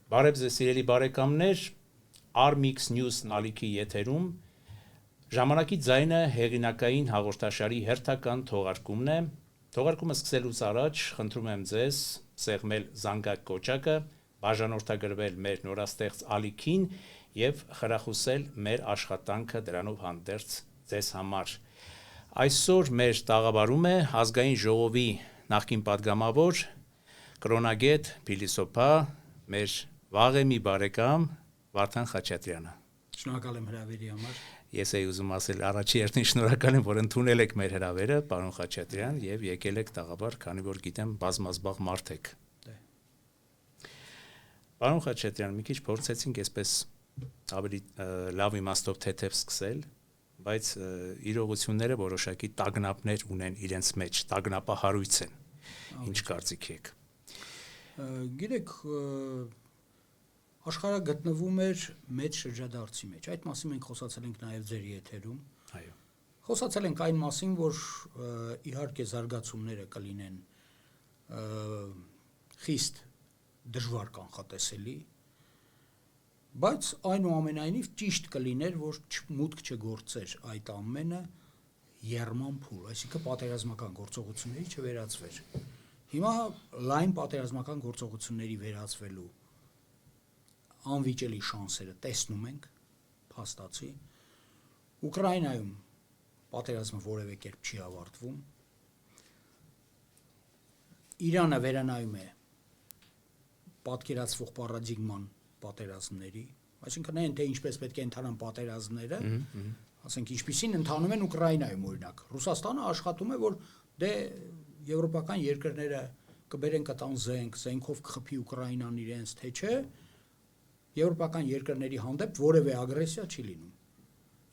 Բարև ձեզ սիրելի բարեկամներ, Armix News նալիքի եթերում ժամանակի ձայնը հեղինակային հաղորդաշարի հերթական թողարկումն է։ Թողարկումը սկսելուց առաջ խնդրում եմ ձեզ սեղմել զանգակ կոճակը, բաժանորդագրվել մեր նորաստեղծ ալիքին եւ խրախուսել մեր աշխատանքը դրանով հանդերձ ձեզ համար։ Այսօր մեր տաղավարում է ազգային ժողովի նախկին падգամավոր, կրոնագետ, փիլիսոփա, մեր վաղեմի բարեկամ Վարդան Խաչատրյանը։ Շնորհակալ եմ հրավերի համար։ Ես էի ուզում ասել առաջի հերթին շնորհակալ եմ, որ ընդունել եք մեր հրավերը, պարոն Խաչատրյան, եւ եկել եք տաղավար, քանի որ գիտեմ բազմազբաղ մարդ եք։ Պարոն Խաչատրյան, մի քիչ փորձեցինք այսպես ավելի լավ իմաստով թեթև սկսել, բայց իրողությունները որոշակի տագնապներ ունեն իրենց մեջ, տագնապահարույց են։ Ինչ կարծիք եք։ Գիտեք, աշխարհը գտնվում էր մեծ շրջադարձի մեջ։ Այդ մասին մենք խոսացել ենք նաև ձեր եթերում։ Այո։ Խոսացել ենք այն մասին, որ իհարկե զարգացումները կլինեն խիստ դժվար կանխատեսելի, բայց այնուամենայնիվ ճիշտ կլիներ, որ մուտք չգործեր այդ ամենը եռման փուլ, այսինքն պատերազմական գործողությունների չվերածվեր։ Հիմա լայն պատերազմական գործողությունների վերածվելու անվիճելի շանսերը տեսնում ենք, փաստացի։ Ուկրաինայում պատերազմը որևէ կերպ չի ավարտվում։ Իրանը վերանայում է պատկերացվող պարադիգման պատերազմների, այսինքն այն թե ինչպես պետք է ընթանան պատերազմները, ասենք ինչպիսին ընթանում են Ուկրաինայում օրինակ։ Ռուսաստանը աշխատում է, որ դե եվրոպական երկրները կբերեն կտան զենքով կխփի Ուկրաինան իրենց, թե չէ, եվրոպական երկրների հանդեպ որևէ ագրեսիա չի լինում։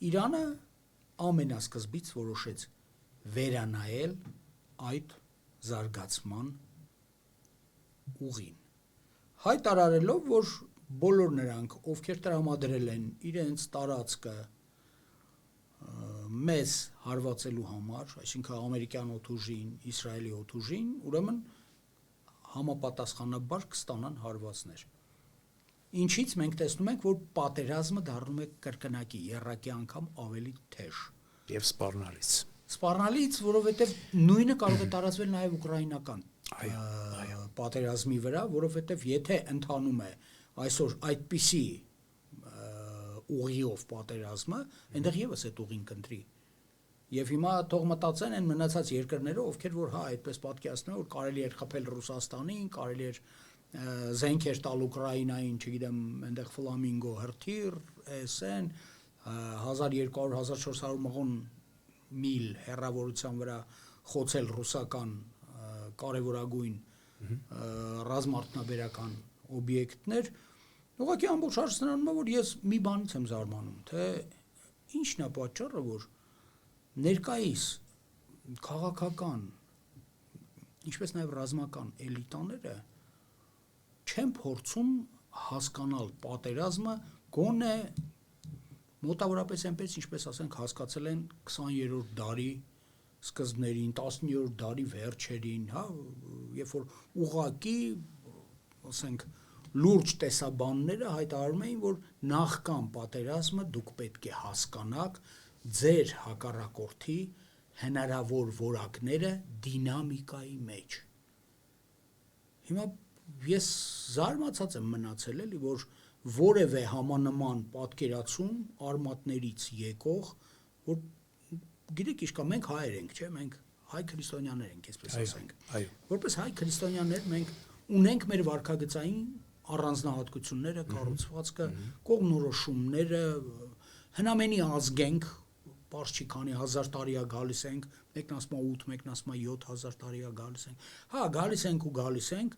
Իրանը ամենասկզբից որոշեց վերանայել այդ զարգացման ուղին, հայտարարելով, որ բոլոր նրանք, ովքեր տրամադրել են իրենց տարածքը մեզ հարվածելու համար, այսինքն ամերիկյան օդուժին, Իսրայելի օդուժին, ուրեմն համապատասխանաբար կստանան հարվածներ։ Ինչից մենք տեսնում ենք, որ պատերազմը դառնում է կրկնակի, եռակի անգամ ավելի թեժ Եվ սպառնալից։ Սպառնալից, որովհետև նույնը կարող է տարածվել նաև ուկրաինական պատերազմի վրա, որովհետև եթե ընթանում է այսօր այդպիսի ուղիով պատերազմը, այնտեղ եւս այդ ուղին կընտրի։ Եվ հիմա թող մտածեն են մնացած երկրները, ովքեր որ հա այդպես պատկերացնում են, որ կարելի էր խփել Ռուսաստանին, կարելի էր զենքեր տալ Ուկրաինային, չգիտեմ, այնտեղ ֆլամինգո հրթիռ, SN 1200-1400 մղոն միլ հեռավորության վրա խոցել ռուսական կարևորագույն ռազմարդյունաբերական օբյեկտներ, ուղղակի ամբողջ հարցն անում է, որ ես մի բանից եմ զարմանում, թե ինչն է պատճառը, որ ներկայիս քաղաքական, ինչպես նաև ռազմական էլիտաները չեն փորձում հասկանալ պատերազմը գոնե մոտավորապես այնպես, ինչպես ասենք, հասկացել են 20-րդ դարի սկզբներին, 19-րդ դարի վերջերին, հա, երբ որ ուղղակի, ասենք, լուրջ տեսաբանները հայտարարում էին, որ նախքան պատերազմը դուք պետք է հասկանաք ձեր հակառակորդի հնարավոր որակները դինամիկայի մեջ։ Հիմա ես զարմացած եմ մնացել, էլի, որ որևէ համանման պատկերացում արմատներից եկող, որ գիտեք ինչ կա, մենք հայեր ենք, չէ՞, մենք հայ քրիստոնյաներ ենք, այսպես ասենք։ Որպես հայ քրիստոնյաներ մենք ունենք մեր վարքագծային առանձնահատկությունները, կառուցվածքը, կողմնորոշումները, հնամենի ազգ ենք, պարզ չի քանի հազար տարի է գալիս ենք, մեկն ասում է 8, մեկն ասում է 7000 տարի է գալիս ենք։ Հա, գալիս ենք ու գալիս ենք,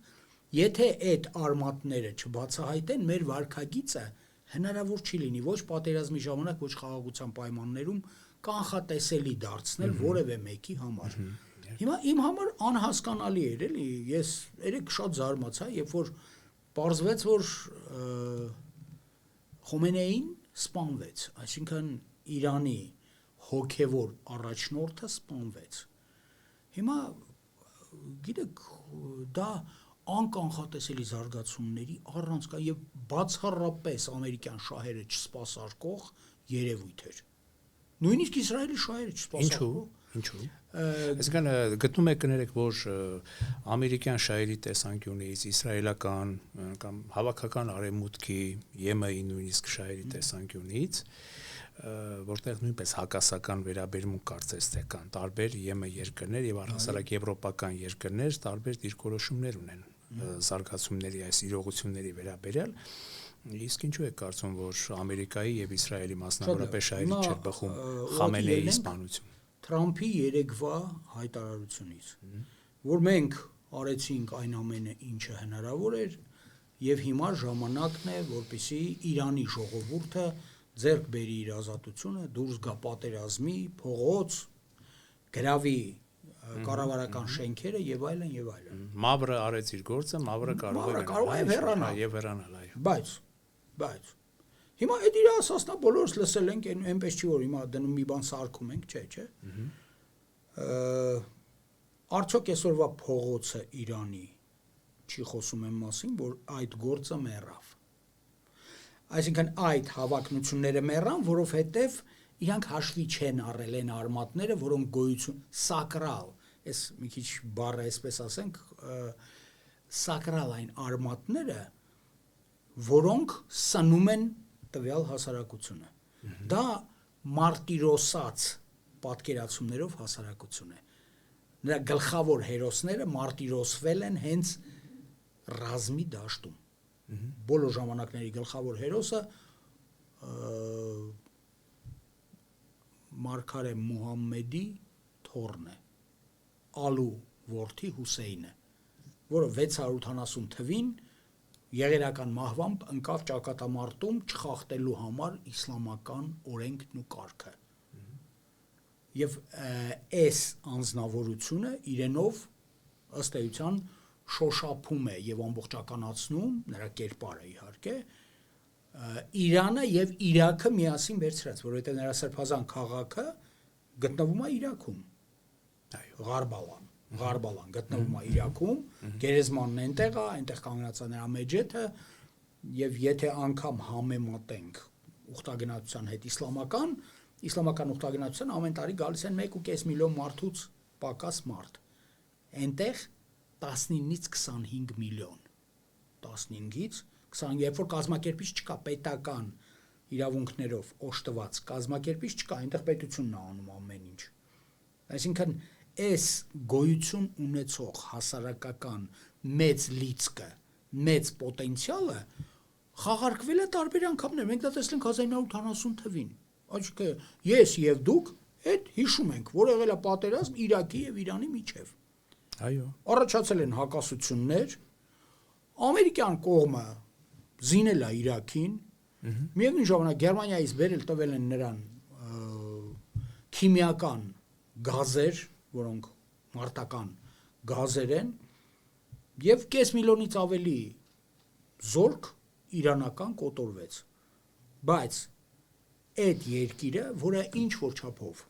եթե այդ արմատները չբացահայտեն, մեր վարքագիծը հնարավոր չի լինի ոչ պատերազմի ժամանակ, ոչ խաղաղության պայմաններում կանխատեսելի դարձնել որևէ մեկի համար։ Հիմա իմ համար անհասկանալի էր, էլի, ես երեք շատ զարմացա, երբ որ պարզվեց, որ Խոմեյնին սպանվեց, այսինքն Իրանի հոգևոր առաջնորդը սպանվեց։ Հիմա գիտեք, դա անկանխատեսելի զարգացումների առանց կա եւ բացառապես ամերիկյան շահերը չսպասարկող երևույթ էր։ Նույնիսկ Իսրայելի շահերը չսպասարկող։ Ինչու։ Այսինքն գտնում եք կներեք, որ ամերիկյան շահերի տեսանկյունից, իսրայելական կամ հավաքական արևմուտքի ԵՄ-ի նույնիսկ շահերի տեսանկյունից, որտեղ նույնպես հակասական վերաբերմունք կարծես թե կան տարբեր ԵՄ երկրներ եւ առհասարակ եվրոպական երկրներ տարբեր դիրքորոշումներ ունեն զարգացումների այս իրողությունների վերաբերյալ, իսկ ինչու է կարծում, որ Ամերիկայի եւ Իսրայելի մասնավորապես շահերի չէր բխում Խամենեիի սպանություն։ Թրամփի երեկվա հայտարարությունից, որ մենք արեցինք այն ամենը, ինչը հնարավոր էր, եւ հիմա ժամանակն է, որպեսզի Իրանի ժողովուրդը ձեռք բերի իր ազատությունը, դուրս գա պատերազմի, փողոց, գրավի կառավարական շենքերը եւ այլն եւ այլն։ Մավրը արեց իր գործը, Մավրը կարող է հեռանալ, այո։ Բայց հիմա այդ իր ասածնա բոլորս լսել ենք, այնպես չի որ հիմա դնում մի բան սարքում ենք, չէ։ Արդյոք այսօրվա փողոցը Իրանի չի խոսում այն մասին, որ այդ գործը մեռավ։ Այսինքն այդ հավակնությունները մեռան, որովհետև իրանք հաշվի չեն առել այն արմատները, որոնք գոյություն սակրալ, այս մի քիչ բառը այսպես ասենք, սակրալ այն արմատները, որոնք սնում են տվյալ հասարակությունը։ Դա մարտիրոսած պատկերացումներով հասարակություն է։ Նրա գլխավոր հերոսները մարտիրոսվել են հենց ռազմի դաշտում։ Բոլոր ժամանակների գլխավոր հերոսը Մարգարե Մուհամմեդի թոռն է, Ալու որդի Հուսեյնը, որը 680 թվին եղերական մահվամբ ընկավ ճակատամարտում չխախտելու համար իսլամական օրենքն ու կարգը։ Եվ այս անձնավորությունը իրենով ըստ էության շոշափում է եւ ամբողջականացնում նրա կերպարը իհարկե Իրանը եւ Իրաքը միասին վերցրած, որովհետեւ նրա սրբազան քաղաքը գտնվում է Իրաքում։ Այո, Ղարբալան գտնվում է Իրաքում, գերեզմանն այնտեղ է, այնտեղ կանգնած է նրա մեջեթը եւ եթե անգամ համեմատենք ուխտագնացության հետ իսլամական ուխտագնացության ամեն տարի գալիս են 1.5 միլիոն մարդուց պակաս մարդ։ Այնտեղ 19-ից 25 միլիոն 15-ից 20, երբ որ կազմակերպիչ չկա պետական իրավունքներով օժտված կազմակերպիչ չկա, այնտեղ պետությունն է անում ամեն ինչ։ Այսինքն այս գոյություն ունեցող հասարակական մեծ լիցքը, մեծ պոտենցիալը խաղարկվել է տարբեր անգամներ։ Մենք դա տեսնենք 1970 թվին։ Այսինքն ես եւ դուք այդ հիշում ենք, որ եղել է պատերազմ Իրաքի եւ Իրանի միջև։ Այո։ Առաջացել են հակասություններ, ամերիկյան կողմը զինել է Իրաքին, միևնույն ժամանակ Գերմանիայից բերել տվել են նրան քիմիական գազեր, որոնք մարտական գազեր են, եւ կես միլիոնից ավելի զորք իրանական կոտորվեց։ Բայց այդ երկիրը, որը ինչ որ չափով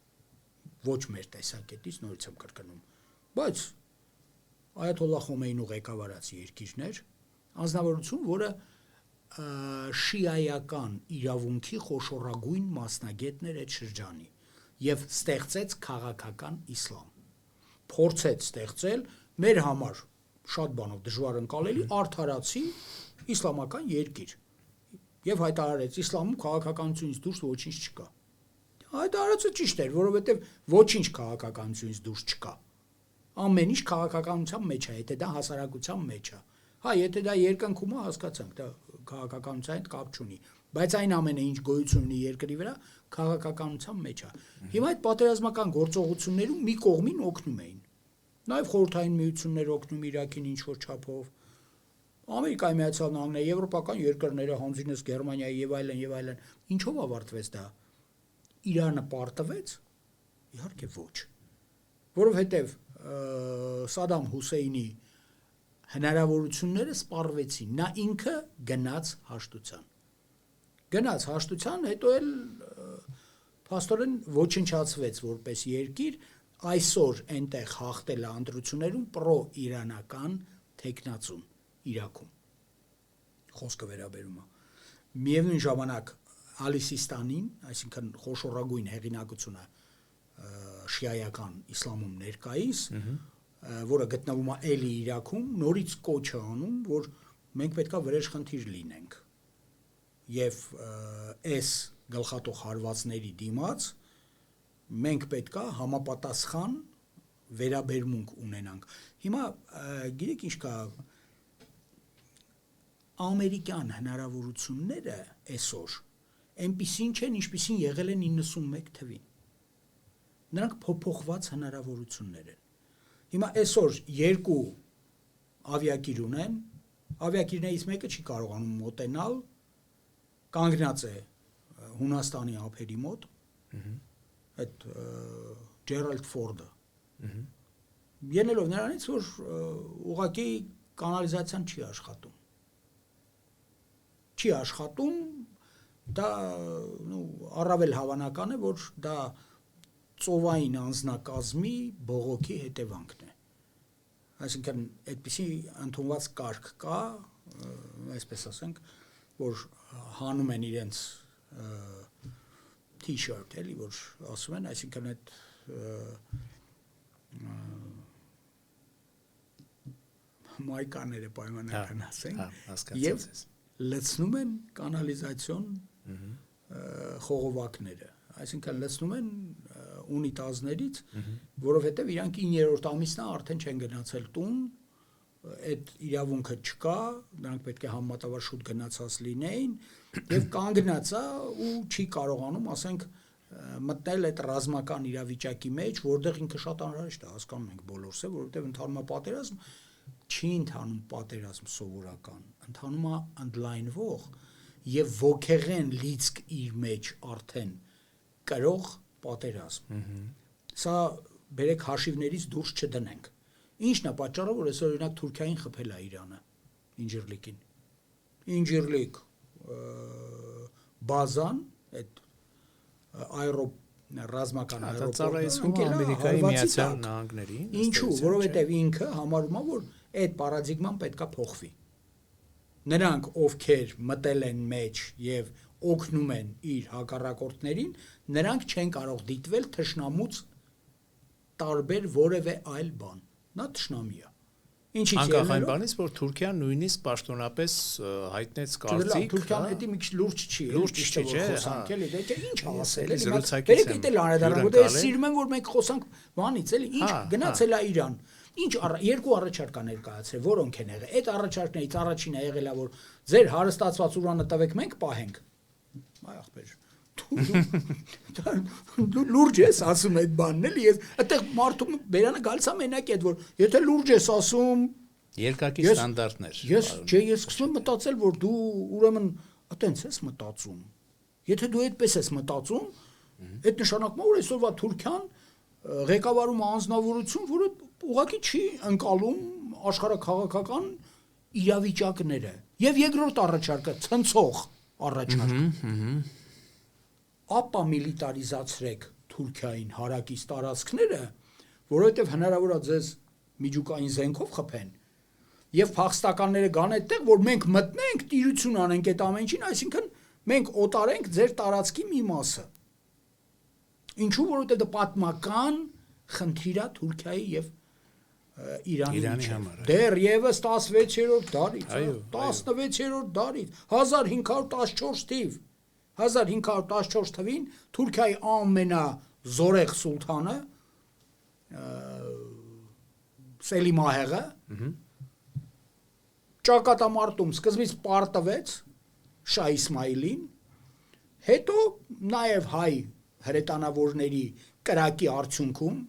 ոչ մեր տեսակետից նորից եմ կրկնում, բայց Այաթոլլահ Խոմեյնու ղեկավարած երկիրներ, անձնավորություն, որը շիայական իրավունքի խոշորագույն մասնագետներ այդ շրջանի եւ ստեղծեց քաղաքական իսլամ։ Փորձեց ստեղծել մեր համար շատ բանով դժվար ընկալելի արդարացի իսլամական երկիր եւ հայտարարեց իսլամում քաղաքականությունից դուրս ոչինչ չկա։ Հայտարարածը ճիշտ էր, որովհետեւ ոչինչ քաղաքականությունից դուրս չկա։ Ամեն ինչ քաղաքականության մեջ է, եթե դա հասարակության մեջ է։ Հա, եթե դա երկնքում է, հասկացանք, դա քաղաքականության հետ կապ չունի, բայց այն ամենը ինչ գոյություն ունի երկրի վրա, քաղաքականության մեջ է։ Հիմա այդ պատերազմական գործողություններում մի կողմին օգնում էին։ Նաև խորհրդային միություններ օգնում Իրաքին ինչ որ չափով։ Ամերիկայի Միացյալ Նահանգները, եվրոպական երկրները, հանձինս Գերմանիայի եւ այլն, ինչով ավարտվեց դա։ Իրանը պարտվեց։ Իհարկե ոչ։ Որովհետեւ Սադամ Հուսեյնի հնարավորությունները սպառվեցին, նա ինքը գնաց հաշտության, հետո էլ փաստորեն ոչնչացվեց որպես երկիր, այսօր այնտեղ հաղթել է ընտրություններում պրո-իրանական թեկնածուն։ Իրաքում։ Խոսքը վերաբերում է։ Միևնույն ժամանակ Ալի Սիստանին, այսինքն խոշորագույն հեղինակությունը շիայական իսլամում ներկայիս, որը գտնվում է էլի Իրաքում, նորից կոչ է անում, որ մենք պետքա վրեժխնդիր լինենք։ Եվ այս գլխատող հարվածների դիմաց մենք պետքա համապատասխան վերաբերմունք ունենանք։ Հիմա գիտեք ինչ կա, ամերիկյան հնարավորությունները այսօր այնպիսին չեն, ինչպիսին եղել են 91 թվին։ Նրանք փոփոխված հնարավորություններ են։ Հիմա այսօր երկու ավիակիր ունեն, ավիակիրներից մեկը չի կարողանում մոտենալ, կանգնած է Հունաստանի ափերի մոտ, այդ Ջերալդ Ֆորդը։ Ելնելով նրանից, որ ուղղակի կանալիզացիան չի աշխատում։ Չի աշխատում, դա առավել հավանական է, որ դա ծովային անձնակազմի բողոքի հետևանքն է։ Այսինքն այդպիսի ընդունված կարգ կա, այսպես ասենք, որ հանում են իրենց t-shirt, էլի, որ ասում են, այսինքն այդ մայկաները պայմանական ասենք, եւ լցնում են կանալիզացիոն խողովակները, այսինքն լցնում են ունիտազներից, որովհետև իրանք 9-րդ ամիսն է արդեն չեն գնացել տուն, այդ իրավունքը չկա, նրանք պետք է համեմատաբար շուտ գնացած լինեին եւ կանգնած է ու չի կարողանում, ասենք, մտնել այդ ռազմական իրավիճակի մեջ, որտեղ ինքը շատ անհրաժեշտ է, հասկանում ենք բոլորս, որովհետև ընթանում է պատերազմ, չի ընթանում պատերազմ սովորական, ընթանում է ընդլայնվող եւ ոգեղեն լիցք իր մեջ արդեն կրող պատերազմ։ Սա բերեք հաշիվներից դուրս չդնենք։ Ինչն է պատճառը, որ այսօր օրինակ Թուրքիային խփել է Իրանը, Ինջիրլիկին։ Ինջիրլիկ բազան, այդ ռազմական այրոպորտը Ամերիկայի Միացյալ Նահանգներին։ Ինչու, որովհետև ինքը համարում է, որ այդ պարադիգման պետքա փոխվի։ Նրանք, ովքեր մտել են մեջ եւ օգնում են իր հակառակորդներին, նրանք չեն կարող դիտվել թշնամուց տարբեր որևէ այլ բան։ Նա թշնամի է։ Ինչի՞ անկախ այն բանից, որ Թուրքիան նույնիսկ պաշտոնապես հայտնեց կարծիք, Թուրքիան դա մի քիչ լուրջ չի, լուրջ չէ, խոսանք էլի, դա ինչ ասել էլի, զրուցակից եմ անդրադառնում, որտեղ սիրում են, որ մենք խոսանք բանից, էլի, ինչ գնացել է Իրան, ինչ երկու առաջարկ կա ներկայացրել, որոնք են եղել, այդ առաջարկներից առաջինը եղել է, որ ձեր հարստացված ուրանը տվեք, մենք պահենք, այ ախպեր, լուրջ ես ասում այդ բանն էլի, ես այդտեղ մարդու բերանը գալիս է մենակ այդ, որ եթե լուրջ ես ասում, երկակի ստանդարտներ։ Ես սկսում եմ մտածել, որ դու ուրեմն այտենց ես մտածում։ Եթե դու այդպես ես մտածում, այդ նշանակում է, որ այսօրվա Թուրքիան ղեկավարում անձնավորություն, որը ուղղակի չի ընկալում աշխարհաքաղաքական իրավիճակները։ Եվ երկրորդ առաջարկը ցնցող առաջարկ։ Ապա միլիտարիզացրեք Թուրքիային հարակից տարածքները, որովհետև հնարավոր է ձեզ միջուկային զենքով խփեն, եւ փախստականները գան այդտեղ, որ մենք մտնենք, տիրություն անենք այդ ամեն ինչին, այսինքն մենք օտարենք ձեր տարածքի մի մասը։ Ինչու, որովհետև դա պատմական խնդիր է Թուրքիայի եւ Իրանի համար։ Դեռ եւս 16-րդ դարից, 16-րդ դարից, 1514 թիվ 1514 թվին Թուրքիայի ամենազորեղ սուլթանը Սելիմ Ահեղը ճակատամարտում սկզբից պարտվեց Շահ Իսմայիլին, հետո նաև հայ հրետանավորների կրակի արդյունքում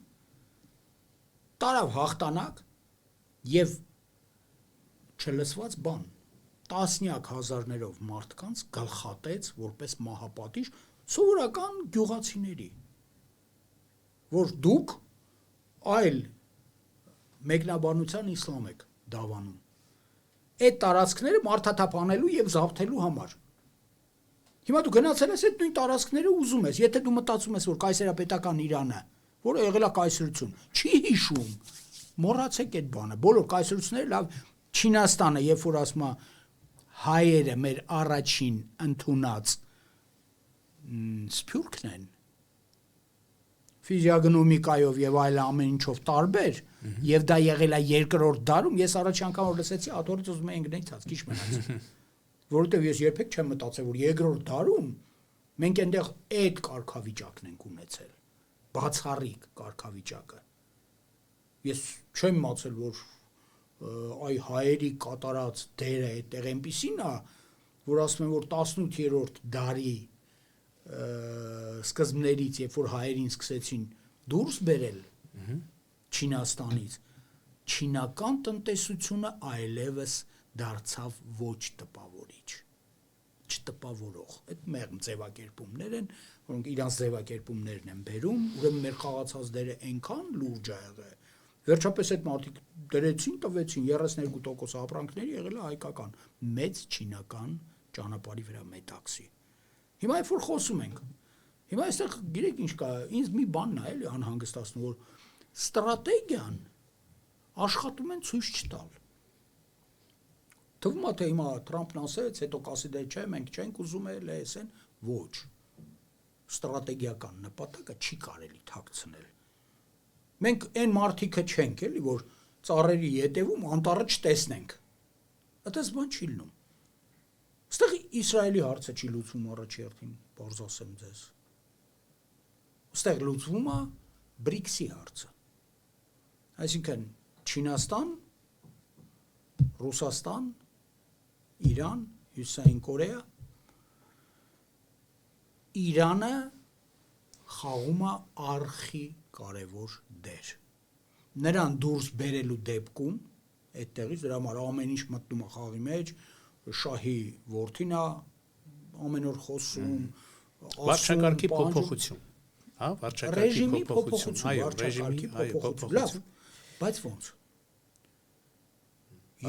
տարավ հաղթանակ եւ չլսված բան տասնյակ հազարներով մարդկանց գլխատեց որպես մահապատիժ սովորական գյուղացիների, որ դուք այլ մեկնաբանության իսլամ եք դավանում, այդ տարածքները մարդաթափանելու եւ զավթելու համար։ Հիմա դու գնացել ես այդ նույն տարածքները ուզում ես, եթե դու մտածում ես, որ կայսերապետական Իրանը, որը եղել է կայսրություն, չի հիշում, մոռացեք այդ բանը, բոլոր կայսրությունները լավ Չինաստանը, երբ որ ասում է հայերը մեր առաջին ընդունած սփյուռքն են, ֆիզիոգնոմիկայով եւ այլ ամեն ինչով տարբեր, եւ դա եղել է երկրորդ դարում, ես առաջի անգամ որ լսեցի, աթորից ուզում եմ գնացած, քիչ մնաց։ Որովհետեւ ես երբեք չեմ մտածել, որ երկրորդ դարում մենք այնտեղ այդ կարգավիճակն ենք ունեցել, բացառիկ կարգավիճակը։ Ես չեմ մտածել, որ այ հայերի կատարած դերը այդտեղ այնպեսին է, որ ասում են, որ 18-րդ դարի սկզբներից, երբ որ հայերին սկսեցին դուրս բերել Չինաստանից, չինական տնտեսությունը այլևս դարձավ ոչ տպավորիչ, չտպավորող։ Այդ մեղմ ձևակերպումներ են, որոնք իրանց ձևակերպումներն են բերում, ուրեմն մեր խաղացած դերը այնքան լուրջ է եղել։ Վերջապես այդ մարդիկ դրեցին, տվեցին 32% ապրանքների եղել է հայկական, մեծ չինական ճանապարհի վրա մետաքսի։ Հիմա երբ որ խոսում ենք, հիմա այստեղ գիտեք ինչ կա, ինձ մի բանն է էլի անհանգստացնում, որ ստրատեգիան աշխատում են ցույց չտալ։ Թվում է թե հիմա Թրամփն ասեց, հետո կասի դե չէ, մենք չենք ուզում լսեն, ոչ։ Ստրատեգիական նպատակը չի կարելի թաքցնել։ Մենք այն մարդիկը չենք էլի, որ ծառերի ետևում անտառը չտեսնենք։ Այդպես բան չի լինում։ Այստեղ Իսրայելի հարցը չի լուծվում առաջի հերթին, բարձ ասեմ ձեզ։ Այստեղ լուծվում է BRICS-ի հարցը։ Այսինքն Չինաստան, Ռուսաստան, Իրան, Հյուսիսային Կորեա, Իրանը խաղում է արխի կարևոր դեր։ Նրան դուրս բերելու դեպքում այդտեղից դրա համար ամեն ինչ մտնում է խաղի մեջ, շահի որդին է ամեն օր խոսում, վարչակարգի փոփոխություն, հա, ռեժիմի փոփոխություն, այո, ռեժիմի փոփոխություն, լավ, բայց ոնց։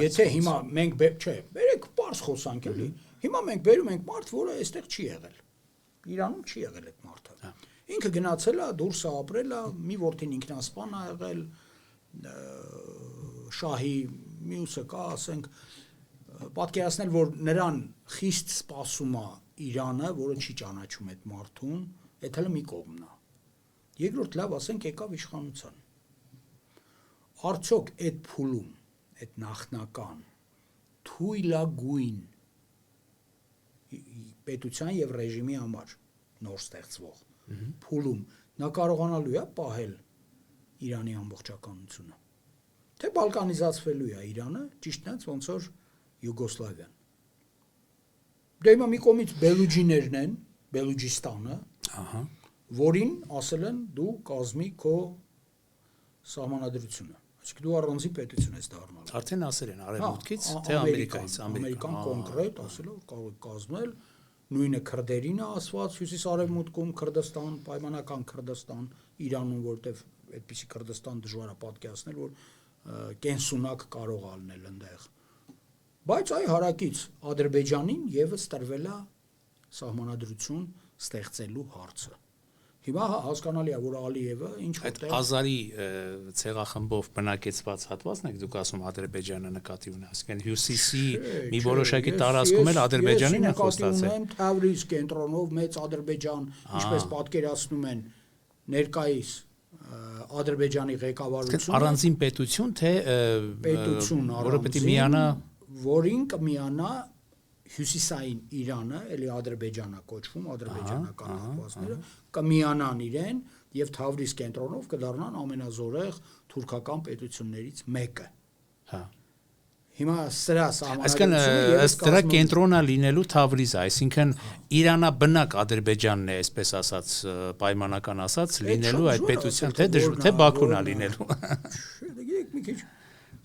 Եթե հիմա մենք չէ, բերեք պարզ խոսանք էլի, հիմա մենք բերում ենք մարդ, որը այստեղ չի եղել, Իրանում չի եղել այդ մարդը։ Ինքը գնացել է, դուրս է ապրել է, մի որդին ինքնասպան է եղել, շահի մյուսը կա, ասենք, պատկերացնել, որ նրան խիստ սպասում է Իրանը, որը չի ճանաչում այդ մարդուն, այդ հələ մի կողմն է։ Երկրորդ լավ, ասենք, եկավ իշխանության։ Արդյոք այդ փուլում, այդ նախնական թույլագույն պետության եւ ռեժիմի համար նոր ստեղծվող փուլում նա կարողանալու է պահել Իրանի ամբողջականությունը։ Թե բալկանիզացվելու է Իրանը, ճիշտ այնց ոնց որ Յուգոսլավիան։ Դե հիմա մի կողմից Բելուջիներն են, Բելուջիստանը, որին ասել են դու կազմի քո սահմանադրությունը։ Այսինքն դու առանձին պետություն ես դառնալ։ Արդեն ասել են արևմուտքից, թե Ամերիկայից, ամերիկան կոնկրետ ասելով կարող է կազմել, նույնը քրդերին է ասված հյուսիս-արևմուտքում Քրդստան, պայմանական Քրդստան, Իրանում, որտեվ այդպիսի Քրդստան դժվար է պատկերացնել, որ կենսունակ կարող է լինել այնտեղ։ Բայց այ հարակից Ադրբեջանին եւս տրվել է սահմանադրություն ստեղծելու հարցը։ Հիմա հասկանալի է, որ Ալիևը ինչ որտեղ Ազարի ցեղախմբով բնակեցված հատվածն եք դուք ասում Ադրբեջանը նկատի ունի, ասենք հյուսիսի մի որոշակի տարածքում էլ Ադրբեջանին է խոստացել։ Թավրիզ կենտրոնով մեծ Ադրբեջան, ինչպես պատկերացնում են ներկայիս Ադրբեջանի ղեկավարությունը։ Առանձին պետություն, թե պետություն, որը պետք է միանա, որին կմիանա հյուսիսային Իրանը, էլի Ադրբեջանա կոչվում, ադրբեջանական հատվածները կմիանան իրեն եւ Թավրիզ կենտրոնով կդառնան ամենազորեղ թուրքական պետություններից մեկը։ Հա։ Հիմա սրա Այսինքն ըստ դրա կենտրոնը լինելու Թավրիզը, այսինքն Իրանաբնակ Ադրբեջանն է, այսպես ասած, պայմանական ասած, լինելու այդ պետության, թե Բաքուն է լինելու։ Գիտեք մի քիչ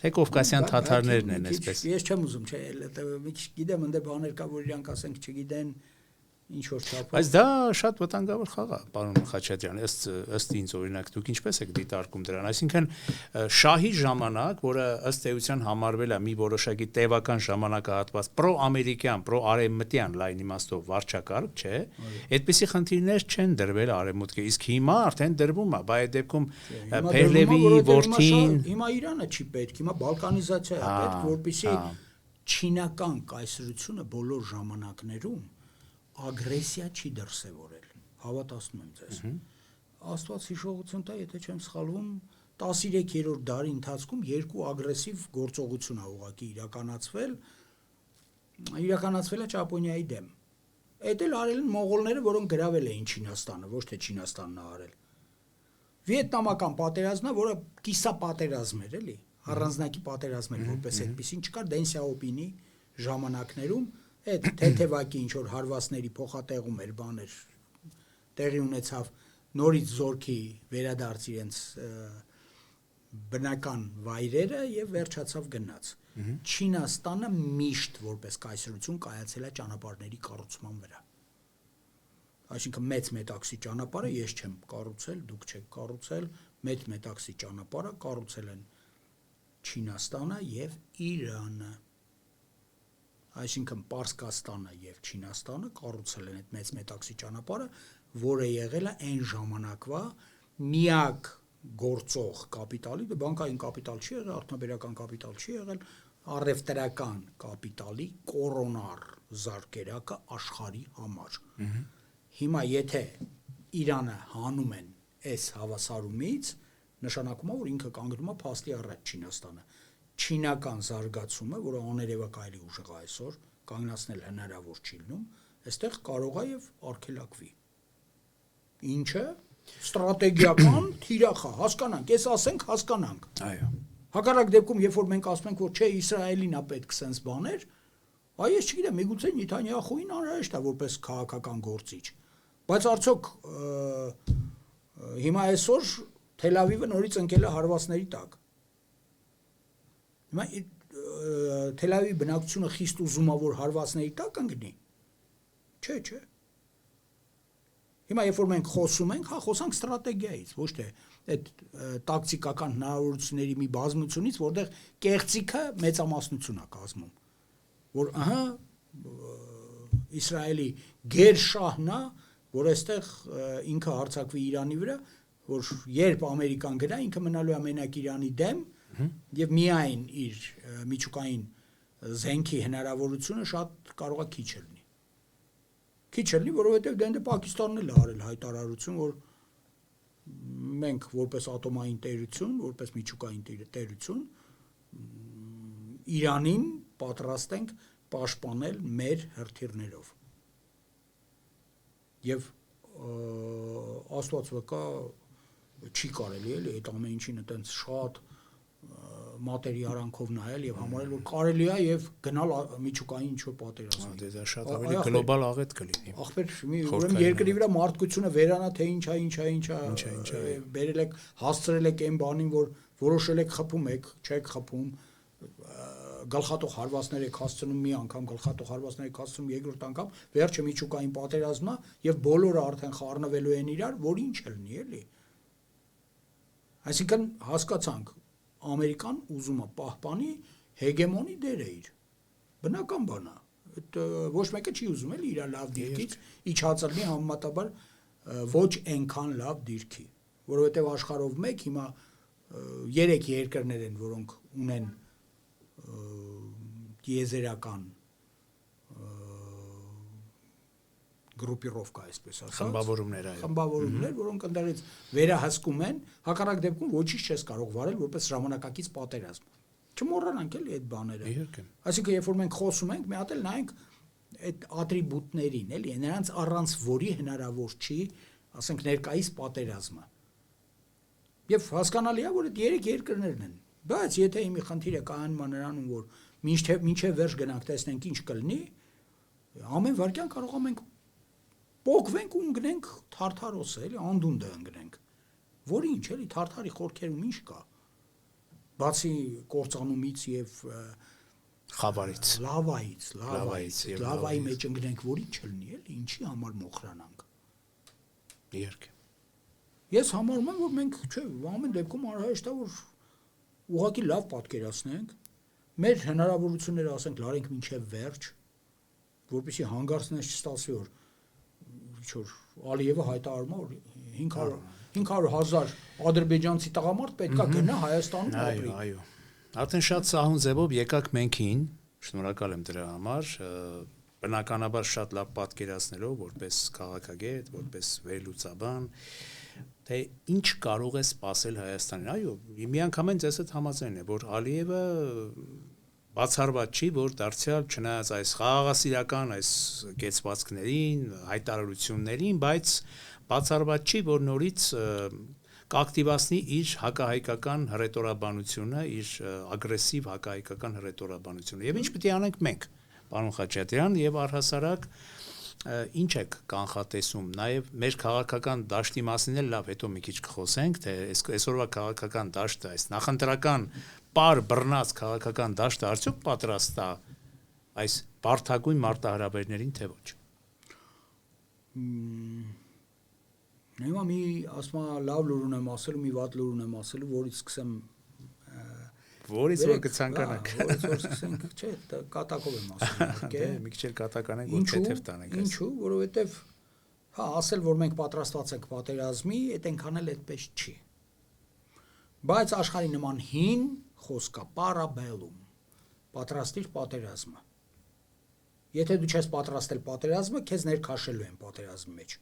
թե կովկասյան թաթարներն են այսպես։ Ես չեմ ուզում, չէ, մի քիչ գիտեմ, ընդ բաներ կա, որ իրանք ասենք չգիտեն, ինչ որ չափով։ Բայց դա շատ վտանգավոր խաղ է, պարոն Խաչատրյան, ըստ ինձ օրինակ դուք ինչպես եք դիտարկում դրան, այսինքն շահի ժամանակ, որը ըստ էության համարվել է մի որոշակի տևական ժամանակահատված պրո-ամերիկյան, պրո-արևմտյան լայն իմաստով վարչակարգ, չէ, այդպիսի խնդիրներ չեն դրվել արևմուտքը, իսկ հիմա արդեն դրվում է, բայց այդ դեպքում Փերլևիի որդին հիմա Իրանը չի պետք, հիմա բալկանիզացիա է պետք, որպեսզի չինական կայսրությունը բոլոր ժամանակներում ագրեսիա չի դրսևորել, հավատացնում եմ ձեզ։ Աստված հիշողություն տա, եթե չեմ սխալվում, 13-րդ դարի ընթացքում երկու ագրեսիվ գործողություն ա ուղղակի իրականացվել է Ճապոնիայի դեմ։ Այդ էլ արել են մողոլները, որոնք գրավել էին Չինաստանը, ոչ թե Չինաստանն ա արել։ Վիետնամական պատերազմն է, որը կիսա պատերազմ էր, էլի, առանձնակի պատերազմ էր, որպես այդպեսին չկար Դեն Սյաոպինի ժամանակներում այդ թեթևակի ինչ որ հարվածների փոխատեղում էր բաներ տեղի ունեցավ նորից զորքի վերադարձ իրենց բնական վայրերը եւ վերջացավ գնաց Չինաստանը միշտ որպես կայսրություն կայացել է ճանապարհների կառուցման վրա այսինքն մեծ մետաքսի ճանապարհը ես չեմ կառուցել դուք չեք կառուցել մեծ մետաքսի ճանապարհը կառուցել են Չինաստանը եւ Իրանը Այսինքն Պարսկաստանը եւ Չինաստանը կառուցել են այդ մեծ մետաքսի ճանապարհը, որը եղել է այն ժամանակվա միակ գործող կապիտալի, բանկային կապիտալ չի եղել, արդյունաբերական կապիտալ չի եղել, առևտրական կապիտալի կորոնար զարկերակը աշխարհի համար։ Հիմա եթե Իրանը հանում են այս հավասարումից, նշանակում է, որ ինքը կանգնում է փաստի առաջ Չինաստանը։ Չինական զարգացումը, որը աներևակայելի ուժեղ է այսօր, կանգնացնել հնարավոր չի լինում, այստեղ կարող է եւ արգելակվի։ Ինչը ստրատեգիական թիրախ է, հասկանանք, ես ասենք հասկանանք։ Այո։ Հակառակ դեպքում, երբ որ մենք ասում ենք, որ չէ, Իսրայելին է պետք sense բաներ, այ ես չգիտեմ, միգուցե Նեթանյախուին անհրաժեշտ է որպես քաղաքական գործիչ։ Բայց արդյոք հիմա այսօր Թել Ավիվը նորից ընկել է հարվածների տակ։ Հիմա Թել Ավիվի բնակչությունը խիստ ուզում է որ հարվածների տակ ընկնի։ Չէ։ Հիմա երբ որ մենք խոսում ենք, հա խոսանք ստրատեգիայից, ոչ թե այդ տակտիկական հնարավորությունների մի բազմությունից, որտեղ կեղծիքը մեծամասնություն է կազմում, որ ահա Իսրայելի գերշահն է, որ այստեղ ինքը հարձակվի Իրանի վրա, որ երբ Ամերիկան գնա, ինքը մնալու է մենակ Իրանի դեմ եւ միայն իր միջուկային զենքի հնարավորությունը շատ կարող է քիչ լինի։ Քիչ լինի, որովհետեւ դե Պակիստանն էլ արել հայտարարություն, որ մենք որպես ատոմային տերություն, որպես միջուկային տերություն Իրանին պատրաստ ենք պաշտպանել մեր հրթիռներով։ Եվ Աստված վկա չի կարելի էլի այդ ամեն ինչին այտենց շատ մատերի արանքով նայել եւ համարել որ կարելի է եւ գնալ միջուկային ինչ որ պատերազմի։ Դա շատ ավելի գլոբալ աղետ կլինի։ Ախպեր, ուրեմն երկրի վրա մարդկությունը վերանա թե ինչա, բերել եք, հասցրել եք այն բանին, որ որոշել եք խփում եք, չեք խփում, գլխատող հարվածներ եք հասցնում մի անգամ, գլխատող հարվածներ եք հասցնում երկրորդ անգամ, վերջը միջուկային պատերազմն է եւ բոլորը արդեն խառնվելու են իրար, որ ինչ լինի, էլի։ Այսինքն հասկացանք Ամերիկան ուզում է պահպանի հեգեմոնի դերը իր։ Բնական բան է։ Այդ ոչ մեկը չի ուզում էլի իր լավ դիրքից իջածելնի համեմատաբար ոչ այնքան լավ դիրքի, որովհետև աշխարհով մեկ հիմա 3 երկրներ են, որոնք ունեն դիեզերական գրուպիրովկա, այսպես ասած, խմբավորումներ, որոնք ընդդեղից վերահսկում են, հակառակ դեպքում ոչինչ չես կարող վարել որպես ժամանակակից պատերազմ։ Չմոռանանք էլի այդ բաները։ Այսինքն, երբ որ մենք խոսում ենք, մի հատ էլ նայենք այդ ատրիբուտներին, էլի, նրանց առանց որի հնարավոր չի, ասենք, ներկայիս պատերազմը։ Եվ հասկանալի է, որ այդ 3 երկրներն են։ Բայց եթե իմի խնդիրը կայանում է նրանում, որ մինչև վերջ գնանք տեսնենք ինչ կլինի, ամեն վարքյան կարող ենք պոկվենք ու ընկնենք թարթարոսը, էլի, անդունդը ընկնենք։ Որ ինչ, էլի, թարթարի խորքերում ինչ կա։ Բացի կործանումից եւ Խավարից, լավայի մեջ ընկնենք, որի չլինի, էլի, ինչի համար մոխրանանք։ Իհարկե։ Ես համարում եմ, որ մենք, չէ, ամեն դեպքում անհրաժեշտ է, որ ուղղակի լավ պատկերացնենք, մեր հնարավորությունները ասենք լարենք մինչև վերջ, որպեսզի հանգարցնես չստացվի, որ Ալիևը հայտարարում է, որ 500,000 ադրբեջանցի տղամարդ պետքա գնա Հայաստանում ապրի։ Այո։ Արդեն շատ սահուն ձևով եկաք մենքին, շնորհակալ եմ դրա համար, բնականաբար շատ լավ պատկերացնելով, որպես քաղաքագետ, որպես վերլուծաբան, թե ինչ կարող է սպասել Հայաստանին։ Այո, միանգամայն ձեզ հետ համաձայն է, որ Ալիևը բացառված չի, որ դարձյալ չնայած այս խաղաղասիրական այս կեցվածքներին, հայտարարություններին, բայց բացառված չի, որ նորից կակտիվացնի իր հակահայկական հռետորաբանությունը, իր ագրեսիվ հակահայկական հռետորաբանությունը։ Եվ ինչ պետք է անենք մենք, պարոն Խաչատրյան, եւ առհասարակ ինչ եք կանխատեսում, նաև մեր քաղաքական դաշտի մասին էլ լավ հետո մի քիչ կխոսենք, թե այսօրվա քաղաքական դաշտը, այս նախընտրական պար բռնած քաղաքական դաշտը արդյոք պատրաստ է այս բարդագույն մարտահրավերներին, թե ոչ։ Հիմա մի ասма լավ լուր ունեմ ասելու, մի վատ լուր ունեմ ասելու, որից սկսեմ Որից որ կցանկանաք։ Որից որ սկսենք, չէ, կատակով եմ ասում, իհարկե։ Մի քիչ կատականենք, որ թեթև տանենք։ Ինչու, որովհետև հա, ասել, որ մենք պատրաստված ենք պատերազմի, այդ այնքան էլ այդպես չի։ Բայց աշխարհի նման հին խոսք կա, parabellum, պատրաստիր պատերազմը։ Եթե դու չես պատրաստել պատերազմը, քեզ ներքաշելու են պատերազմի մեջ,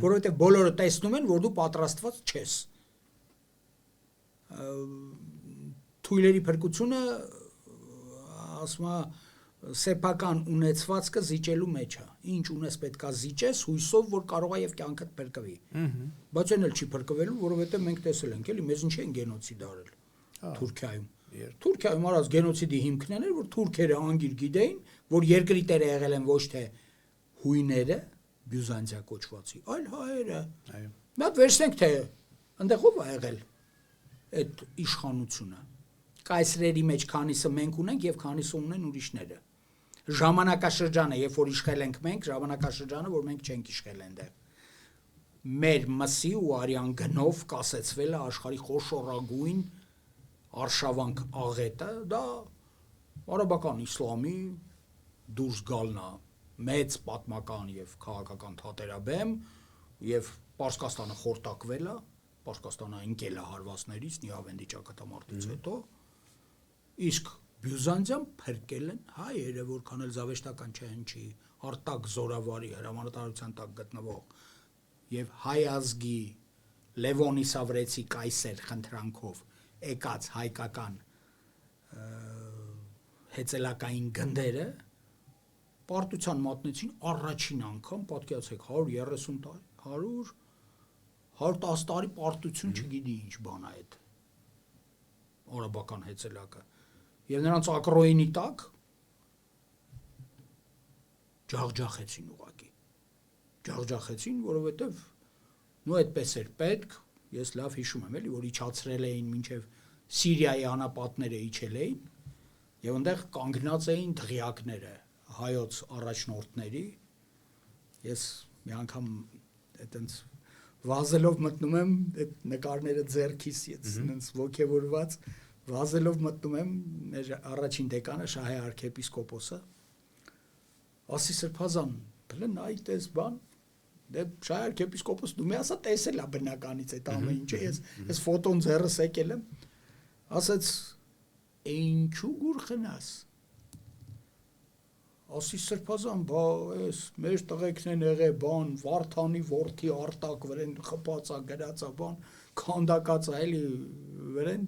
որովհետև բոլորը տեսնում են, որ դու պատրաստված չես։ Թույլերի փրկությունը ասում է սեփական ունեցվածքը զիջելու մեջ է։ Ինչ ունես պետքա զիջես հույսով, որ կարող է եւ կյանքդ փրկվի։ Բայց այն էլ չի փրկվելու, որովհետեւ մենք տեսել ենք, էլի, մեզ ինչ են գենոցիդ արել Թուրքիայում։ Թուրքիայում արած գենոցիդի հիմքն էր, որ թուրքերը անգիր գիտեին, որ երկրի տերը եղել են ոչ թե հույները, Բյուզանդիա կոչվածի, այլ հայերը։ Այո։ Մենք վերցնենք թե այնտեղ ով ա եղել այդ իշխանությունը։ Կայսրերի մեջ քանիսը մենք ունենք եւ քանիսը ունեն ուրիշները։ Ժամանակաշրջանը, երբ որ իշխել ենք մենք, ժամանակաշրջանը, որ մենք չենք իշխել այնտեղ։ Մեր մսի ու արյան գնով կասեցվել է աշխարհի խոշորագույն արշավանք աղետը, դա արաբական իսլամի դուրս գալն է, մեծ պատմական եւ քաղաքական թատերաբեմ եւ Պարսկաստանը խորտակվել է, Պարսկաստանը ընկել է հարվածներից Նիավենդի ճակատամարտից հետո, իսկ Բյուզանդիան փրկել են հայերը, որքան էլ զավեշտական չեն չի, արտակ զորավարի հրամանատարության տակ գտնվող եւ հայ ազգի Լևոն Իսավրեցի կայսեր խնդրանքով եկած հայկական հեծելակային գնդերը պարտության մատնեցին առաջին անգամ, պատկերացեք 130 տարի, 110 տարի պարտություն չգիտի ինչ բան է այդ արաբական հեծելակը եւ նրանց ակրոյինի տակ ջախջախեցին ուղակի ջախջախեցին, որովհետեւ նո այդպես էր պետք, ես լավ հիշում եմ, էլի, որ իջացրել էին մինչև Սիրիայի անապատները իջել էին եւ այնտեղ կանգնած էին դղյակները հայոց առաջնորդների, ես մի անգամ այտենց վազելով մտնում եմ այդ նկարները ձեռքիս, ես ոգևորված վազելով մտնում եմ մեր առաջին դեկանը Շահե arczepiskopos-ը, ասի Սրբազան, բլեն այդպես բան, դե Շահե arczepiskopos դու մի ասա տեսել է բնականից այդ ամեն ինչը, ես ֆոտոն ձեռս եկել եմ, ասաց ինչու գուր խնաս, ասի Սրբազան, բա այս մեր տղեկն են եղե բան, Վարդանի որդի արտակ վրեն խփածա գրածա բան, քանդակածա էլի վրեն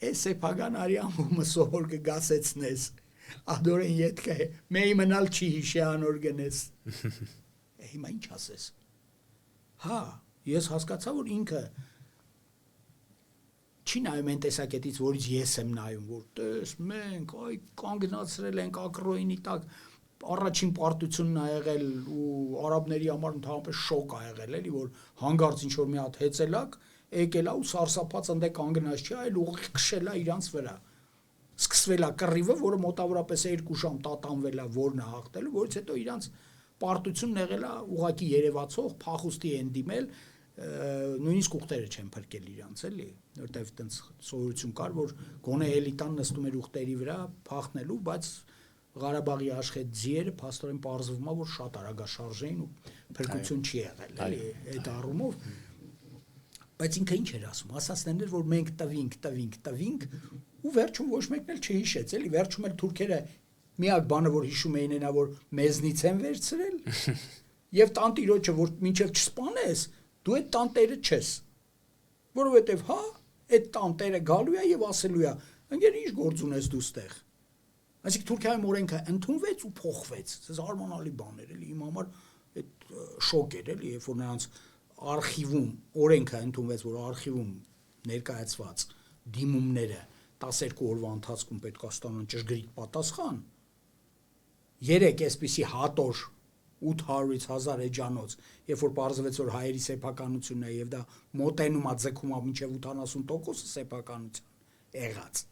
Էսե պագան արիամումը սովոր կգասեցնես, ադորեն ետք է, մեի մնալ չի հիշե անոր գնես, հիմա ինչ ասես, հա, ես հասկացա, որ ինքը չի նայում են տեսակետից, որից ես եմ նայում, որ տես մենք, այ կանգնացրել ենք ակրոյինի տակ, առաջին պարտությունն ա եղել ու արաբների համար ընդհանրապես շոկ ա եղել, էլի, որ հանգարց ինչ-որ մի հատ հեծելակ, եկել ա ու սարսափած ընդ կանգնած չի, այլ ուղիղ քշել ա իրանց վրա, Սկսվել է կռիվը, որը մոտավորապես 2 ժամ տատանվել է, որն է հաղթելու, որից հետո իրանց պարտությունն եղել է ուղակի երևացող, փախուստի են դիմել, նույնիսկ ուխտերը չեն փրկել իրանց, էլի, որտեվ այդպես սովորություն կար, որ գոնե էլիտան նստում էր ուխտերի վրա փախնելու, բայց Ղարաբաղի աշխեհ ձիերը փաստորեն պարզվում է, որ շատ արագաշարժ էին ու փրկություն չի եղել, էլի, այդ առումով, բայց ինքը ինչ էր ասում, ասածներն էր, որ մենք տվինք, ու վերջում ոչ մեկն էլ չհիշեց, էլի, վերջում էլ թուրքերը միակ բանը, որ հիշում էին, նա որ մեզնից են վերցրել, եւ տանտիրոջը, որ մինչեւ չսպանես, դու այդ տանտերը չես, որովհետեւ հա, այդ տանտերը գալու է եւ ասելու է, ընկեր ինչ գործ ունես դու ստեղ։ Այսինքն Թուրքիայում օրենքը ընդունվեց ու փոխվեց, դա զարմանալի բան էր, էլի, իմ համար այդ շոկ էր, էլի, երբ որ նրանց արխիվում օրենքը ընդունվեց, որ արխիվում ներկայացված դիմումները 12 օրվա ընթացքում պետք է ստանան ճշգրիտ պատասխան, 3 այսպիսի հատոր 800-ից 1000 էջանոց, երբ որ պարզվեց, որ հայերի սեփականությունն է եւ դա մոտենում է ձգում է մինչեւ 80% սեփականություն եղած։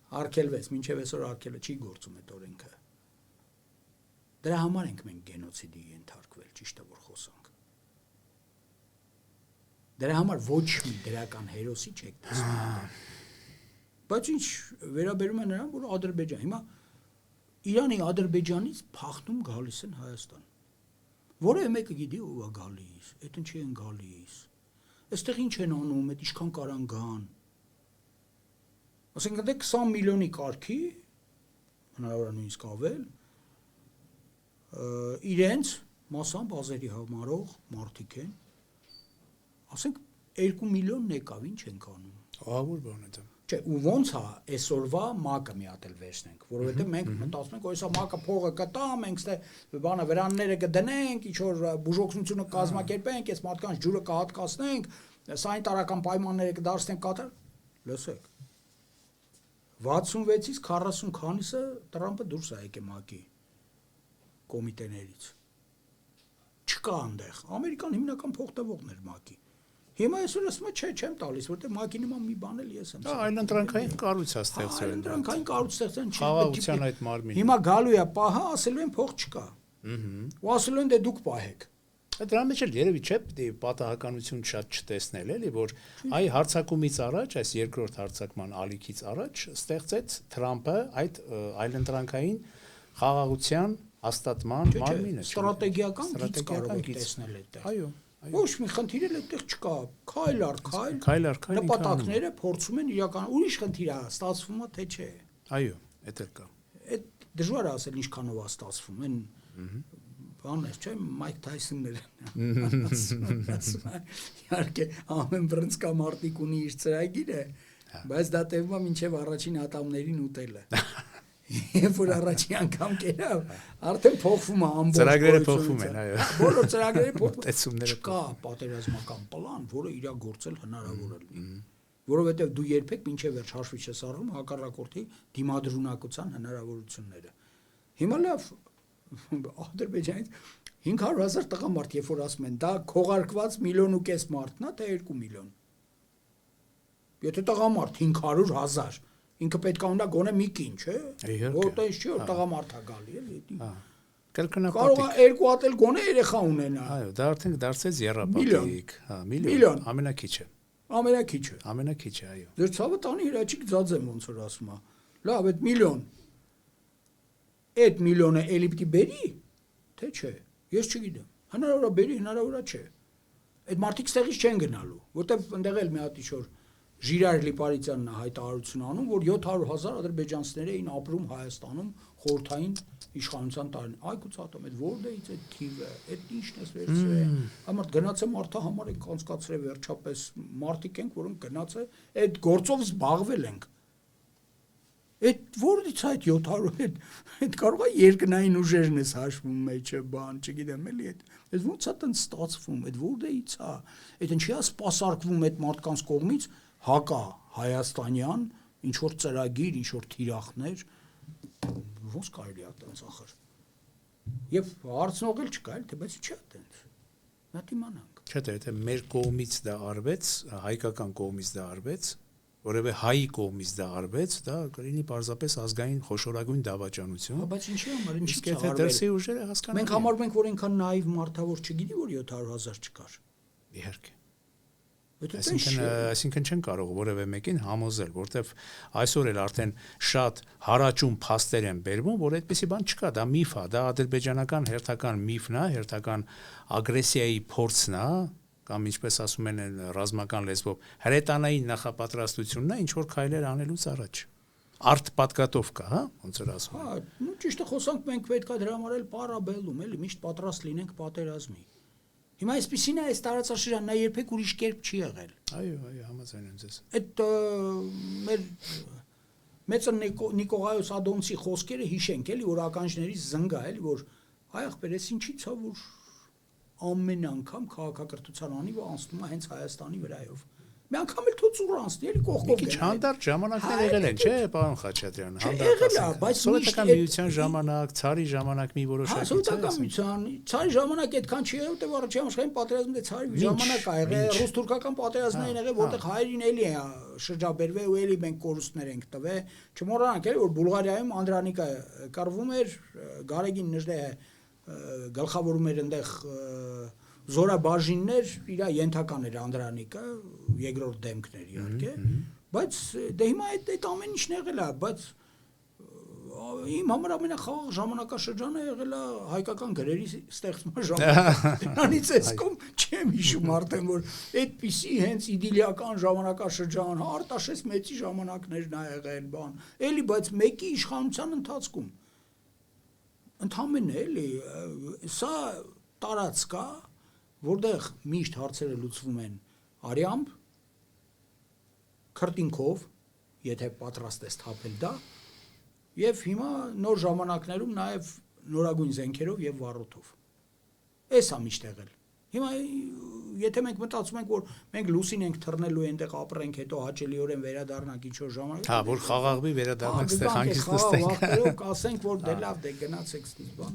Արգելվեց, մինչև այսօր արգելը չի գործում այդ օրենքը։ Դրա համար ենք մենք գենոցիդի ենթարկվել, ճիշտ է որ խոսանք։ Դրա համար ոչ մի դրական հերոսի չեք տեսնում։ Բայց ինչ վերաբերում է նրան, որ Ադրբեջան, հիմա Իրանի Ադրբեջանից փախնում գալիս են Հայաստան։ Որևէ մեկը գիտի ով է գալիս, այդ ինչի են գալիս։ Այստեղ ինչ են անում, այդ ինչքան կարան գան։ Ասենք դե 20 միլիոնի կարգի հնարավոր է նույնիսկ ավել իրենց մասամբ ազերի համարող մարդիկ են ասենք 2 միլիոն եկավ ինչ են կանում ահավոր բան է դա չէ ու ոնց է այսօրվա մակը մի հատ էլ վերցնենք որովհետև մենք մտածում ենք այսա մակը փողը կտա մենք ստե բանը վրանները կդնենք ինչ որ բուժօգնությունը կազմակերպենք այս մարդկանց ջուրը կհատկացնենք սանիտարական պայմանները կդարձնենք կատար լսեք 66-ից 40 քանիսը Տրամպը դուրս է եկել ՄԱԿ-ի կոմիտեներից չկա այնտեղ ամերիկան հիմնական փոխտվողն էր ՄԱԿ-ի հիմա այսօր ասում է չէ չեմ տալիս որտեղ ՄԱԿ-ի նման մի բան էլ ես եմ այլընտրանքային կառույց է ստեղծել այլընտրանքային կառույց ստեղծել խաղաղության այդ մարմինը հիմա գալու է պահա ասելու են փող չկա ու ասելու են դե դուք պահեք Դրա մեջ էլ երևի չէ պատահականություն շատ չտեսնել էլի որ այ հարցակումից առաջ այս երկրորդ հարցակման ալիքից առաջ ստեղծեց Թրամփը այդ այլընտրանքային խաղաղության հաստատման մարմինը ստրատեգիական գիծ կարող եք տեսնել այդտեղ այո ոչ մի խնդիր էլ այդտեղ չկա քայլ առ քայլ նպատակները փորձում են իրական ուրիշ խնդիր է ստացվում է թե չէ այո դա էլ կա այդ դժվար է ասել ինչքանով է ստացվում են բաներ չէ Մայք Թայսոնները իհարկե ամեն բռնցքամարտիկ ունի իր ծրագիրը բայց դա տևում է մինչև առաջին ատամներին ուտելը երբ որ առաջին անգամ կերավ արդեն փոխվում է ամբողջ ծրագրերը փոխվում են այո բոլոր ծրագրերը փոխվում տեսումները կա պատերազմական պլան որը իրագործել հնարավոր է լինի որովհետև դու երբեք մինչև վերջ հաշվի չես առնում հակառակորդի դիմադրունակության հնարավորությունները հիմա լավ Ադրբեջանից 500,000 տղամարդ երբ որ ասում են դա քողարկված 1.5 միլիոն մարդն է թե 2 միլիոն եթե տղամարդ 500,000 ինքը պետք է ունենա գոնե մի կին չէ որտեղ չի որ տղամարդ է գալի էլի կարող է 2 հատ էլ գոնե երեխա ունենա այո դա արդեն դարձեց երապատիկ հա միլիոն ամենակիչը այո դեռ ցավը տանի հրաչիկ ձաձեմ ոնց որ ասում է լավ այդ միլիոն այդ միլիոնը էլի պիտի բերի թե չէ ես չգիտեմ հնարավոր է բերի հնարավոր է չէ այդ մարդիկ ստեղից չեն գնալու որտեվ ընդեղ էլ մի հատ ինչ որ Ժիրայր Լիպարիցյանն է հայտարարություն անում որ 700,000 ադրբեջանցիներ էին ապրում Հայաստանում խորհրդային իշխանության տարին այգուց ատում այդ որտեղից այդ թիվը այդ ինչն է վերցրել համար գնացե մարդը համար եք անցկացրել վերջապես մարդիկ ենք որոնք գնացե այդ գործով զբաղվել ենք Այդ որից այդ 700 այդ կարող է երկնային ուժերն էս հաշվում մեջը բան, չգիտեմ էլի այդ ոնց է տենց ստացվում, այդ որտեղից է, այդ ինչի է սպասարկվում այդ մարդկանց կողմից հակա հայաստանյան ինչ որ ծրագիր, ինչ որ թիրախներ, ոնց կարելի է տենց ախր։ Եվ հարցնող էլ չկա, թե բայց չի տենց։ Նա դիմանանք։ Չէ, թե մեր կողմից դա արվեց, հայկական կողմից դա արվեց որևէ հայի կողմից դա արվեց, դա կլինի պարզապես ազգային խոշորագույն դավաճանություն։ Բայց ինչի համար, ինչի՞ Իսկ եթե դրսի ուժերը հասկանալի։ Մենք համարում ենք, որ այնքան նաիվ մարդավոր չգիտի, որ 700,000 չկար։ Իհարկե։ Այսինքն Այսինքն չեն կարող որևէ մեկին համոզել, որտեվ այսօր էլ արդեն շատ հարաճուն փաստեր են բերվում, որ այդպեսի բան չկա, դա միֆ է, դա ադրբեջանական հերթական միֆն է, հերթական ագրեսիայի փորձն է, կամ ինչպես ասում են ռազմական լեզվով, հրետանային նախապատրաստությունն է, ինչ որ քայլեր անելուց առաջ։ Արդ պատկատով կա, հա, ոնց որ ասում են։ Հա, ճիշտ է խոսանք, մենք պետք է դրա համար էլ պարաբելում, էլի, միշտ պատրաստ լինենք պատերազմի։ Հիմա այսպեսին է այս տարածաշրջանն, նա երբեք ուրիշ կերպ չի եղել։ Այո, համաձայն եմ ձեզ։ Այդ մեր մեծը Նիկողայոս Ադոնցի խոսքերը հիշենք, էլի, որ ականջներից զնգա, էլի, որ այ ախպեր, էս ինչի՞ց է, որ ամեն անգամ քաղաքակրթության անիվը անցնում է հենց Հայաստանի վրայով։ Մի անգամ էլ թույլ անցնի, էլի կողքով։ Քիչ հանդարտ ժամանակներ եղել են, չէ, պարոն Խաչատրյան, հանդարտ։ Բայց սովետական միության ժամանակ, ցարի ժամանակ մի որոշակի սովետական միության, ցարի ժամանակ այդքան չի եղել, որտեղ առաջին համաշխարհային պատերազմը դե ցարի ժամանակ ա եղել, ռուս-թուրքական պատերազմներն եղել, որտեղ հայերին էլի է շրջաբերվել ու էլի մենք կորուստներ ենք տվել։ Չմոռանանք էլի, որ Բուլղարիայում Անդրանիկը կռվում էր, Գարեգին Նժդեհը գլխավորում էր այնտեղ զորաբաժիններ, իր ենթական էր Անդրանիկը, երկրորդ դեմքն էր իհարկե, բայց դե հիմա այդ ամեն ինչն եղել է, բայց իմ համար ամենախաղաղ ժամանակաշրջանը եղել է հայկական գրերի ստեղծման ժամանակը։ Դրանից էս կողմ չեմ հիշում արդեն, որ այդպիսի հենց իդիլիական ժամանակաշրջան, Արտաշես մեծի ժամանակներն ա եղել, բան, էլի, բայց մեկի իշխանության ընթացքում ընդհանրապես էլի սա տարածք է, որտեղ միշտ հարցերը լուծվում են արյամբ, քրտինքով, եթե պատրաստ ես թափել դա, եւ հիմա նոր ժամանակներում նաեւ նորագույն զենքերով եւ վառոթով։ Էս է միշտ եղել։ Հիմա եթե մենք մտածում ենք, որ մենք լուսին ենք թռնելու այնտեղ ապրենք, հետո հաճելիորեն վերադառնանք ինչ-որ ժամանակ։ Հա, որ խաղաղվի վերադառնանք ստեղ հանգիստ նստենք։ Խաղաղ կասենք, որ դե լավ, դե գնացեք ստիպան,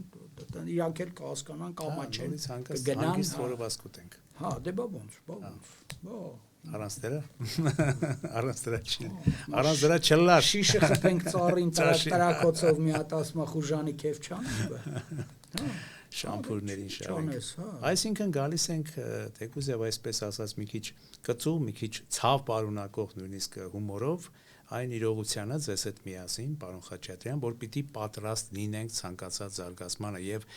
իրանք էլ կհասկանան կամա չեն, կգնան, հանգիստ խորոված կուտենք։ Հա, դե բա ոնց։ Առանց դրա չի։ Առանց դրա չլար։ Շիշը խփենք ծառին տարակոցով մի հատ ասма խուժանի քեֆ չանենք։ Շամփուրներին շարենք։ Այսինքն գալիս ենք թեկուզ եւ այսպես ասած մի քիչ կծու, մի քիչ ցավ պարունակող նույնիսկ հումորով այն իրողությանը ձեզ հետ միասին, պարոն Խաչատրյան, որ պիտի պատրաստ լինենք ցանկացած զարգացմանը եւ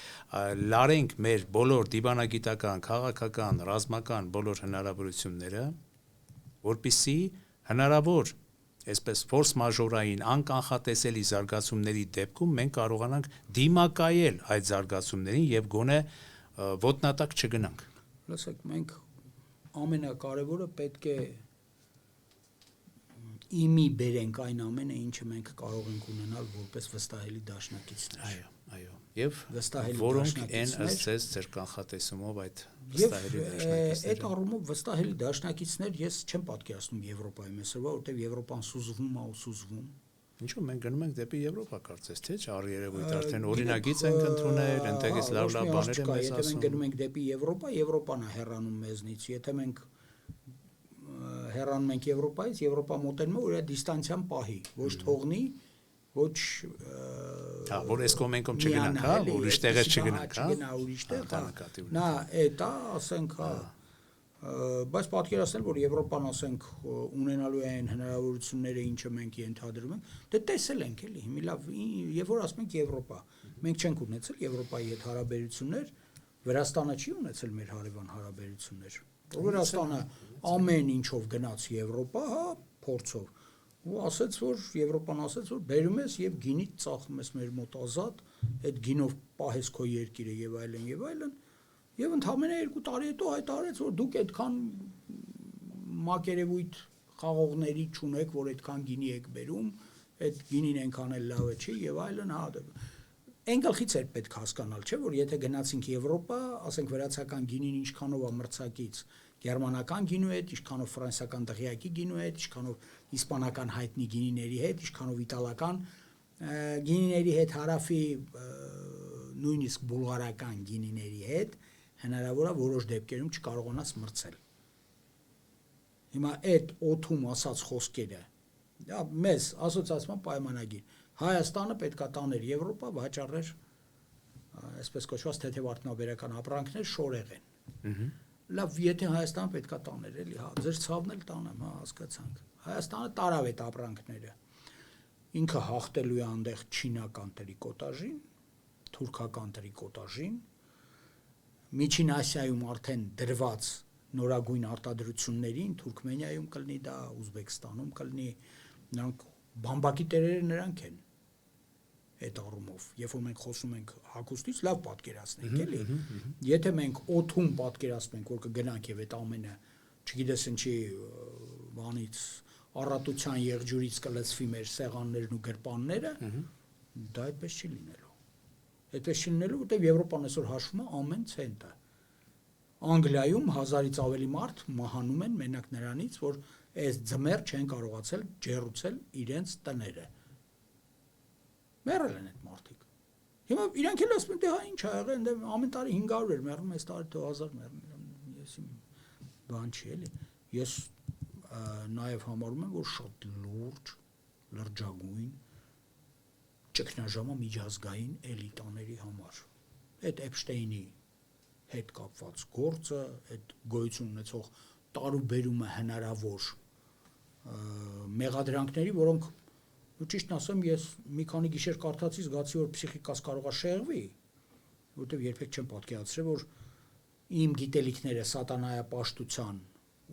լարենք մեր բոլոր դիվանագիտական, քաղաքական, ռազմական բոլոր հնարավորությունները, որպիսի հնարավոր այսպես ֆորս մաժորային անկանխատեսելի զարգացումների դեպքում մենք կարողանանք դիմակայել այդ զարգացումներին եւ գոնե ոտնատակ չգնանք։ Լսեք, մենք ամենակարևորը պետք է իմի բերենք այն ամենը, ինչը մենք կարող ենք ունենալ որպես վստահելի դաշնակիցներ։ Այո, եւ վստահելի որոնք են ըստ ձեզ ձեր կանխատեսումով այդ վստահելի դաշնակիցները։ Այդ առումով վստահելի դաշնակիցներ ես չեմ պատկերացնում Եվրոպայում այսօրվա, որտեղ Եվրոպան սուզվում է ու սուզվում։ Ինչու մենք գնում ենք դեպի Եվրոպա կարծես թե չար երևույթ արդեն օրինագիծ ենք ընդունել, ընդեղից լավ բաներ են մեզ ասում։ Եթե մենք գնում ենք դեպի Եվրոպա, Եվրոպան է հեռանում մեզնից, եթե մենք հեռանում ենք Եվրոպայից, Եվրոպա մոտենում է որ այդ դիստանցիան պահի, ոչ թողնի, ոչ հա, որ այս կողմենքով չգնանք, հա, ուրիշ տեղեր չգնանք, հա։ Չգնա ուրիշ տեղ, նա էտա, ասենք, հա, բայց պատկերացնել, որ Եվրոպան, ասենք, ունենալու է այն հնարավորությունները, ինչը մենք ենթադրում ենք, դե տեսել ենք, էլի, հիմա լավ, երբ որ ասում ենք Եվրոպա, մենք չենք ունեցել Եվրոպայի հետ հարաբերություններ, Վրաստանը չի ունեցել մեր հարևան հարաբերություններ։ Վրաստանը ամեն ինչով գնաց Եվրոպա, հա, փորձով։ Ու ասաց, որ Եվրոպան ասաց, որ բերում ես եւ գինից ծախում ես մեր մոտ ազատ, այդ գինով պահես քո երկիրը եւ այլն եւ այլն։ Եվ ընդհանրապես 2 տարի հետո հայտարարեց, որ դուք այդքան մակերևույթ խաղողների չունեք, որ այդքան գինի եք բերում, այդ գինին այնքան էլ լավը չի եւ այլն, հա։ Այն գլխից էր պետք հասկանալ, չէ՞, որ եթե գնացինք Եվրոպա, ասենք վրացական գինին ինչքանով է մրցակից գերմանական գինու հետ, ինչքանով ֆրանսիական դղյակի գինու հետ, ինչքանով իսպանական հայտնի գինիների հետ, ինչքանով իտալական գինիների հետ, հարավի նույնիսկ բուլղարական գինիների հետ, հնարավոր է որոշ դեպքերում չկարողանաս մրցել։ Հիմա այդ օթում ասած խոսքերը դա մեզ ասոցիացիան պայմանագիր Հայաստանը պետքա տաներ Եվրոպա վաճառեր այսպես կոչված թեթև արտոնաբերական ապրանքներ շորեղեն լավ եթե Հայաստանը պետքա տաներ էլի հա ձեր ցավն էլ տանեմ հա հասկացանք Հայաստանը տարավ այդ ապրանքները ինքը հաղթելու է այնտեղ չինական տրիկոտաժին թուրքական տրիկոտաժին Միջին Ասիայում արդեն դրված նորագույն արտադրություններին Թուրքմենիայում կլինի դա Ուզբեկստանում կլինի նրանք բամբակի տերերը նրանք են այդ առումով երբ որ մենք խոսում ենք հագուստից լավ պատկերացնենք էլի եթե մենք օթում պատկերացնենք որ կգնանք եւ այդ ամենը չգիտես ինչի բանից առատության եղջյուրից կլցվի մեր սեղաններն ու գրպանները դա այդպես չի լինելու այդպես չի լինելու որտեղ Եվրոպան այսօր հաշվում է ամեն ցենտը Անգլիայում 1000-ից ավելի մարդ մահանում են մենակ նրանից որ այս ձմեռ չեն կարողացել ջեռուցել իրենց տները մեռել են այդ մարդիկ հիմա իրանք էլ ասում են դե հա ինչ ա եղել դե ամեն տարի 500 էր մեռնում այս տարի թող 1000 մեռնել ես բան չի էլի ես նաև համարում եմ որ շատ լուրջ լրջագույն ճգնաժամը միջազգային էլիտաների համար այդ Էփշտեյնի հետ կապված գործը այդ գոյություն ունեցող տարուբերումը հնարավոր մեղադրանքների որոնք ճիշտն ասեմ ես մի քանի գիշեր կարդացի զգացի որ պսիխիկաս կարող է շեղվի որտեղ երբեք չեմ պատկերացրել որ իմ գիտելիքները սատանայապաշտության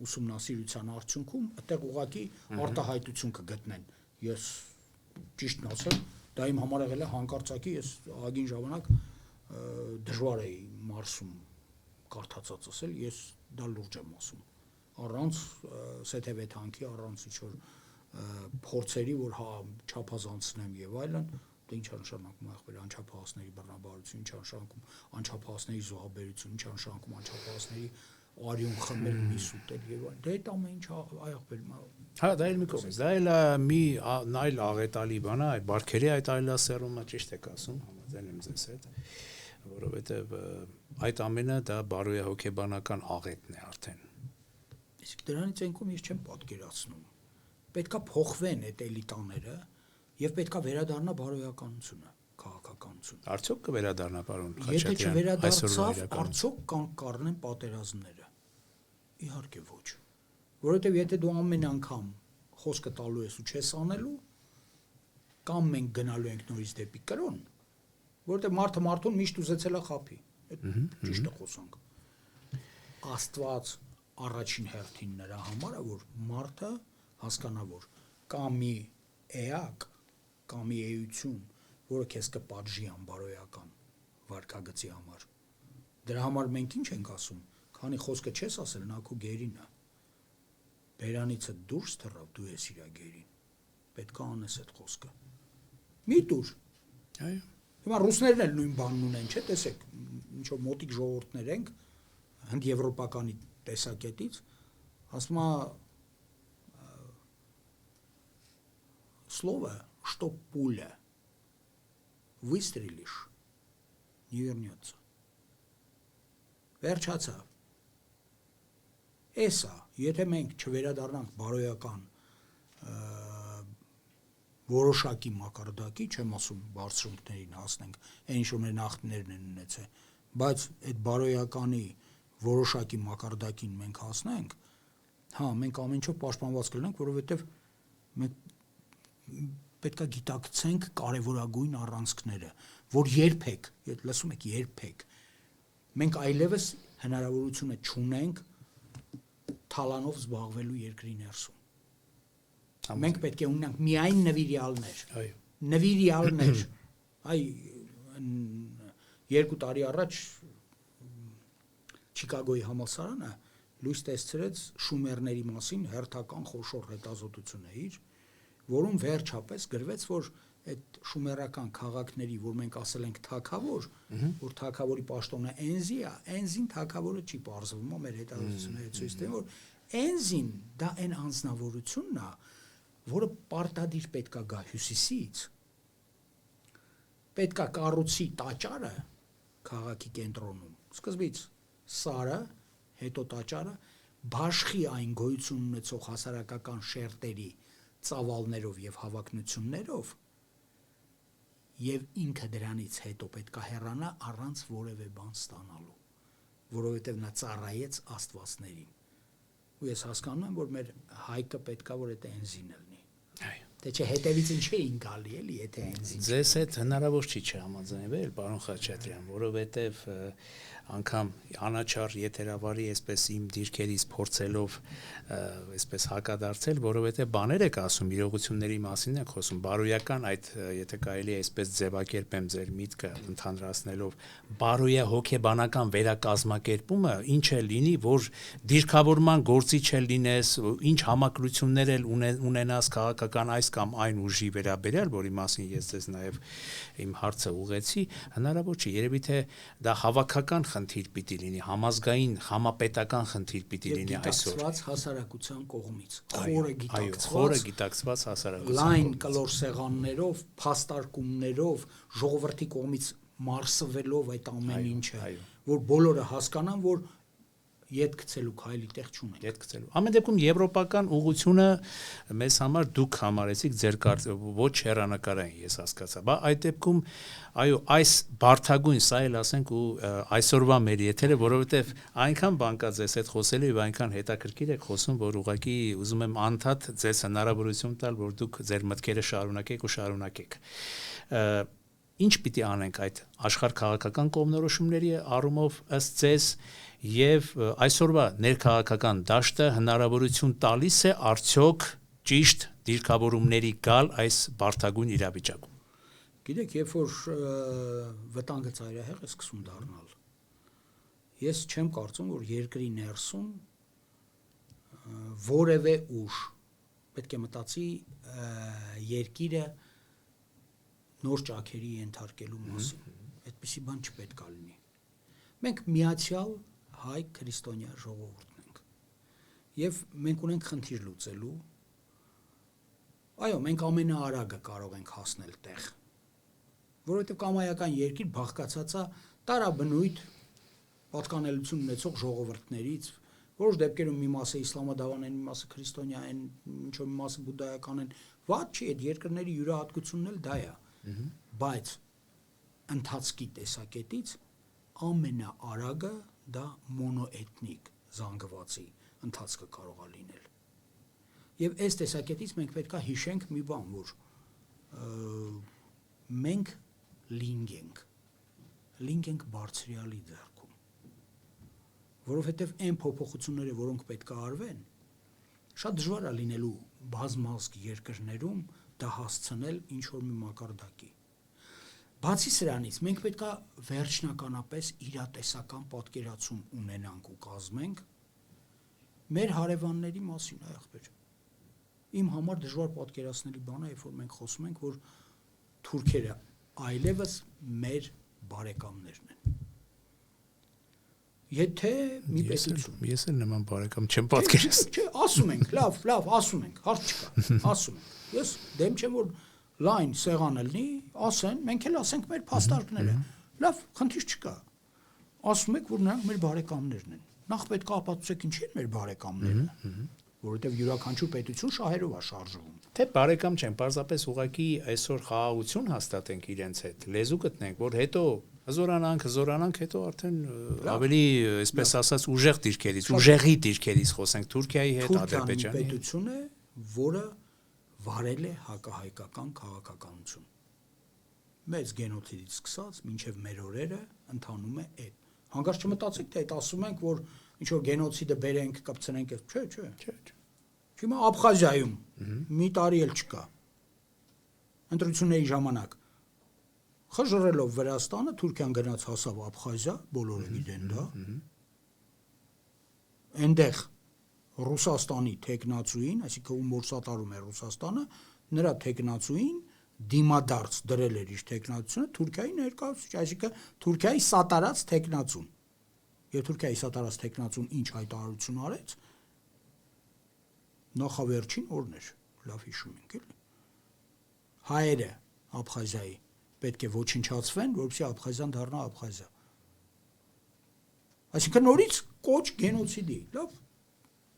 ուսումնասիրության արդյունքում այդտեղ ուղղակի արտահայտություն կգտնեն ես ճիշտն ասեմ դա իմ համար եղել է հանկարծակի ես ագին ժամանակ դժվար էի մարսում կարդացած ասել ես դա լուրջ եմ ասում առանց սեթևեթանքի առանց ինչ որ փորձերի որ հա չափազանցնեմ եւ այլն դա ինչ նշանակում է ախպեր անչափահասների բռնաբարություն ինչ նշանակում անչափահասների զոհաբերություն ինչ նշանակում անչափահասների արյուն խմել միս ուտել եւ այլն դա այդ ամեն ինչ ախպեր հա դա էլ մի կողմից դա էլ մի նայլ աղետալի բան է այդ բարքերի այդ այլասերումը ճիշտ եք ասում համաձայն եմ ձեզ հետ որովհետեւ այդ ամենը դա բարոյահոգեբանական աղետն է արդեն իսկ դրանից այնքան ես չեմ պատկերացնում պետքա փոխվեն այդ էլիտաները եւ պետքա վերադառնա բարոյականությունը քաղաքականությունը արդյոք կվերադառնա պարոն Խաչատրյան եթե չվերադարձավ արդյոք կառնեն պատերազմները իհարկե ոչ որովհետեւ եթե դու ամեն անգամ խոսքը տալու ես ու չես անելու կամ մենք գնալու ենք նորից դեպի կրոն որովհետեւ մարդը մարդուն միշտ ուզեցել է խափի այդ ճիշտ է խոսանք Աստված առաջին հերթին նրա համար է որ մարդը հասկանա որ կա մի էակ կա մի էություն որը քեզ կպատժի անբարոյական վարկագծի համար դրա համար մենք ինչ ենք ասում քանի խոսքը չես ասել նա քո գերին է բերանիցը դուրս թռավ դու ես իր գերին պետք է անես այդ խոսքը մի դուր այո հիմա ռուսներն էլ նույն բանն ունեն չէ տեսեք ինչ որ մոտիկ ժողովուրդներ ենք հենց եվրոպականի տեսակետից ասում է слово что пуля выстрелишь не вернется վերջացավ էսա եթե մենք չվերադառնանք բարոյական որոշակի մակարդակի չեմ ասում բարձրունքներին հասնենք այն ինչ որ մեր նախնիներն են ունեցել բայց այդ բարոյականի որոշակի մակարդակին մենք հասնենք հա մենք ամեն ինչով պաշտպանված կլինենք որովհետև մենք պետքա գիտակցենք կարևորագույն առանցքները որ երբեք լսում եք երբեք մենք այլևս հնարավորությունը չունենք թալանով զբաղվելու երկրի ներսում մենք պետք է ունենանք միայն նվիրյալներ այո նվիրյալներ այ 2 տարի առաջ Չիկագոյի համալսարանը լույս տեսրեց շումերների մասին հերթական խոշոր հետազոտություն է իր որում վերջապես գրվեց որ այդ շումերական քաղաքների որ մենք ասել ենք թագավոր որ թագավորի պաշտոնը Էնզի է Էնզին թագավորը չի բարձվում մեր հետազոտությունները ցույց տեն որ Էնզին դա այն անձնավորությունն է որը պարտադիր պետքա գա հյուսիսից պետքա կառուցի տաճարը քաղաքի կենտրոնում սկզբից Սարը հետո տաճարը բաշխի այն գոյություն ունեցող հասարակական շերտերի ծավալներով եւ հավակնություններով եւ ինքը դրանից հետո պետք է հեռանա առանց որևէ բան ստանալու, որովհետեւ նա ծառայեց աստվածներին։ Ու ես հասկանում եմ, որ մեր հայկը պետքա որ այդ էնզին լինի։ Այո։ Դե չէ հետևից ինչ էին գալի էլի, եթե էնզին։ Ձեզ հետ հնարավոր չի չհամաձայնվել, պարոն Խաչատրյան, որովհետև անգամ անաչառ եթերավարի այսպես իմ դիրքերից փորձելով այսպես հակադարձել, որովհետև բաներ եք ասում, իրողությունների մասին եք խոսում, բարոյական այդ եթե կարելի է այսպես ձևակերպեմ ձեր միտքը ընդհանրացնելով, բարոյա հոգեբանական վերակազմակերպումը ինչ է լինի, որ դիրքավորման գործիչ է լինես, ինչ համակրություններ էլ ունենաս քաղաքական այս կամ այն ուժի վերաբերյալ, որի մասին ես ձեզ նաև իմ հարցը ուղեցի, հնարավոր չի, երևի թե դա հավաքական խնդիր պիտի լինի, համազգային, համապետական խնդիր պիտի լինի այսօր։ Գիտակցված հասարակության կողմից, խորը գիտակցված հասարակության լայն կլոր սեղաններով, փաստարկումներով, ժողովրդի կողմից մարսվելով այդ ամեն ինչը, որ բոլորը հասկանան, որ ետ գցելու քայլի տեղ չունենք։ Ետ գցելու։ Ամեն դեպքում եվրոպական ուղղությունը մեզ համար դուք համարեցիք ձեր ոչ հեռանկարային, ես հասկացա։ Բա այդ դեպքում այո, այս բարթագույն, սա էլ ասենք ու այսօրվա մեր եթերը, որովհետև այնքան բան կա ձեզ հետ խոսելու եւ այնքան հետաքրքիր եք խոսում, որ ուղղակի ուզում եմ անդադ ձեզ հնարավորություն տալ, որ դուք ձեր մտքերը շարունակեք ու շարունակեք։ Ինչ պիտի անենք այդ աշխարհ քաղաքական կողմնորոշումների առումով ըստ ձեզ եւ այսօրվա ներքաղաքական դաշտը հնարավորություն տալիս է արդյոք ճիշտ դիրքավորումների գալ այս բարթագույն իրավիճակում։ Գիտեք, երբ որ վտանգը ծայրահեղ է սկսում դառնալ, ես չեմ կարծում, որ երկրի ներսում որևէ ուժ պետք է մտածի երկիրը նոր ճաքերի ենթարկելու մասին։ Այդպիսի բան չպետք է լինի։ Մենք միացյալ հայ քրիստոնյա ժողովուրդն ենք։ Եվ մենք ունենք խնդիր լուծելու։ Այո, մենք ամենաարագը կարող ենք հասնել տեղ, որովհետև կամայական երկիր բաղկացած է տարաբնույթ պատկանելություն ունեցող ժողովուրդներից, որոշ դեպքերում մի մասը իսլամադավան են, մի մասը քրիստոնյա են, ինչ որ մի մասը բուդդայական են։ Վատ չի, այդ երկրների յուրահատկությունն էլ դա է։ Բայց ընթացքի տեսակետից ամենաարագը դա մոնոէթնիկ զանգվածի ընթացքը կարող է լինել։ Եվ այս տեսակետից մենք պետք է հիշենք մի բան, որ մենք լինք ենք բարձրյալի ձեռքում, որովհետև այն փոփոխությունները, որոնք պետք է արվեն, շատ դժվար է լինելու բազմազգ երկրներում դա հասցնել ինչ որ մի մակարդակի։ Բացի սրանից, մենք պետք է վերջնականապես իրատեսական պատկերացում ունենանք ու կազմենք մեր հարևանների մասին, ախպեր։ Իմ համար դժվար պատկերացնելի բան է, երբ որ մենք խոսում ենք, որ թուրքերը այլևս մեր բարեկամներն են։ Եթե մի պետություն, ես էլ նման բարեկամ չեմ պատկերացնում։ Չէ, ասում ենք, լավ, ասում ենք, հարց չկա, ասում ենք։ Ես դեմ չեմ, որ լայն սեղանը լինի, ասեն, մենք էլ ասենք մեր փաստարկները։ Լավ, խնդիր չկա։ Ասում եք, որ նրանք մեր բարեկամներն են։ Նախ պետք է ապացուցեք ինչի են մեր բարեկամները, որովհետև յուրաքանչյուր պետություն շահերով է շարժվում։ Թե բարեկամ չեն, պարզապես ուղղակի այսօր խաղաղություն հաստատենք իրենց հետ, լեզու գտնենք, որ հետո հզորանանք, հետո արդեն ավելի, այսպես ասած, ուժեղ դիրքերից, ուժեղի դիրքերից խոսենք Թուրքիայի հետ, Ադրբեջանի հետ։ Պետություն է, որը վարել է հակահայկական քաղաքականություն։ Մեծ գենոցիդից սկսած մինչև մեր օրերը ընթանում է այդ։ Հանկարծ չմտածեք, թե այդ ասում ենք, որ ինչ որ գենոցիդը բերենք, կպցնենք, չէ։ Հիմա Աբխազիայում մի տարի էլ չկա։ Ընտրությունների ժամանակ խժռելով Վրաստանը, Թուրքիան գնաց հասավ Աբխազիա, բոլորը գիտեն դա։ Այնտեղ Ռուսաստանի տեխնացուին, այսինքն ում որ սատարում է Ռուսաստանը, նրա տեխնացուին դիմադարձ դրել էր իր տեխնացությունը Թուրքիայի ներկայացուցիչ, այսինքն Թուրքիայի սատարած տեխնացուն։ Եվ Թուրքիայի սատարած տեխնացուն ինչ հայտարարություն արեց, նախավերջին օրն էր, լավ հիշում ենք էլի։ Հայերը Աբխազիայի պետք է ոչնչացվեն, որպեսզի Աբխազիան դառնա Աբխազիա։ Այսինքն նորից կոչ գենոցիդի, լավ։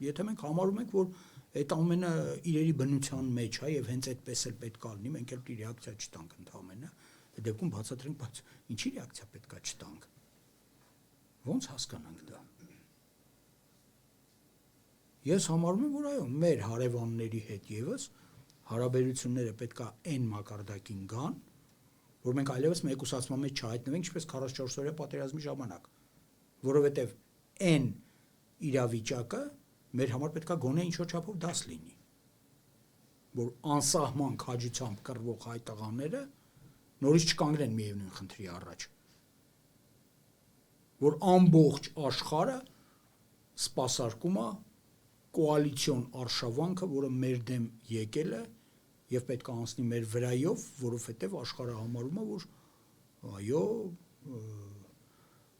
Եթե մենք համարում ենք, որ այդ ամենը իրերի բնության մեջ է եւ հենց այդպես էլ պետք է լինի, մենք էլ ռեակցիա չտանք ընդհանրապես, այդ դեպքում բացատրենք, բայց ինչի ռեակցիա պետք է չտանք։ Ոնց հասկանանք դա։ Ես համարում եմ, որ այո, մեր հարևանների հետ եւս հարաբերությունները պետք է այն մակարդակին գան, որ մենք այլևս մեկուսացման մեջ չհայտնվենք, ինչպես 44 օրյա պատերազմի ժամանակ, որովհետեւ այն իրավիճակը մեր համար պետք է գոնե ինչ-որ չափով դաս լինի, որ անսահման քաջությամբ կռվող հայ տղաները նորից չկանգնեն միևնույն խնդրի առաջ, որ ամբողջ աշխարհը սպասարկում է կոալիցիոն արշավանքը, որը մեր դեմ եկել է եւ պետք է անցնի մեր վրայով, որովհետեւ աշխարհը համարում է, որ այո,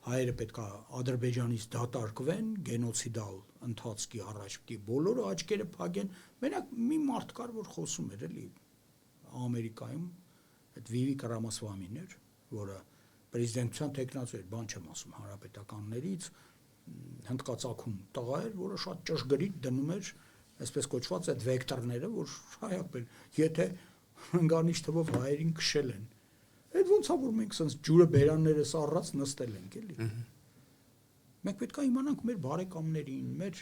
հայերը պետք է Ադրբեջանից դատարկվեն, գենոցիդալ ընթացքի առաջ պիտի բոլորը աչքերը փակեն։ Մենակ մի մարդ կար, որ խոսում էր էլի Ամերիկայում, այդ Վիվիկ Ռամասվամին էր, որը պրեզիդենտության տեխնացու էր, բան չեմ ասում, հանրապետականներից հնդկացակում տղա էր, որը շատ ճշգրիտ դնում էր այսպես կոչված այդ վեկտորները, որ հայապել, եթե հնգանիշ թվով հայերին քշել են։ Այդ ոնց է որ մենք sense ջուրը բերաններս առած նստել ենք, էլի։ Մենք պետք է իմանանք մեր բարեկամներին, մեր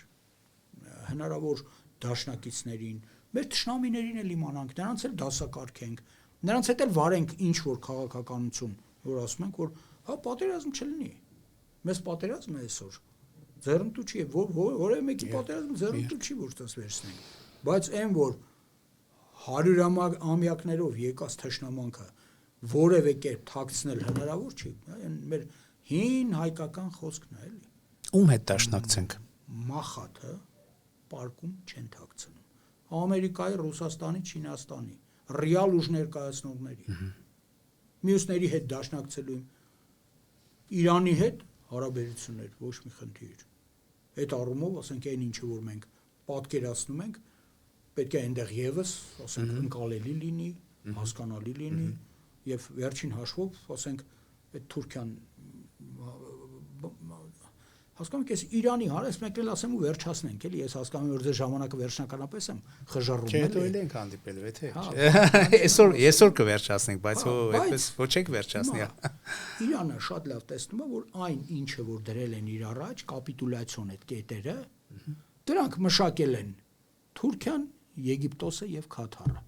հնարավոր դաշնակիցներին, մեր թշնամիներին էլ իմանանք, նրանց էլ դասակարգենք, նրանց հետ էլ վարենք ինչ որ քաղաքականություն, որ ասում ենք, որ հա պատերազմ չլինի։ Մեզ պատերազմը այսօր ձեռնտու չի, որևէ մեկի պատերազմը ձեռնտու չի, որ դες վերցնենք, բայց այն որ 100-ամյակներով եկած թշնամանքը որևէ կերպ թաքցնել հնարավոր չի, մեր հին հայկական խոսքն է, էլի։ Ում հետ դաշնակցենք։ Մախաթը պարկում չեն թաքցնում։ Ամերիկայի, Ռուսաստանի, Չինաստանի ռեալ ուժ ներկայացնողների։ Մյուսների հետ դաշնակցելու Իրանի հետ հարաբերություններ ոչ մի խնդիր։ Այդ առումով, ասենք, այն ինչը որ մենք պատկերացնում ենք, պետք է այնտեղ եւս, ասենք, ընկալելի լինի, հասկանալի լինի եւ վերջին հաշվով, ասենք, այդ Թուրքիան հասկանում եք, ես Իրանի հարես մեկ էլ ասեմ ու վերջացնենք, էլի, ես հասկանում եմ, որ ձեր ժամանակը վերջնականապես եմ խժռում, էլի։ Չէ, դու ենք հանդիպելու, եթե։ Այսօր կվերջացնենք, բայց այդպես ոչ եք վերջացնի։ Իրանը շատ լավ տեսնում է, որ այն ինչը որ դրել են իր առաջ, կապիտուլյացիոն այդ կետերը, դրանք մշակել են Թուրքիան, Եգիպտոսը եւ Քաթարը։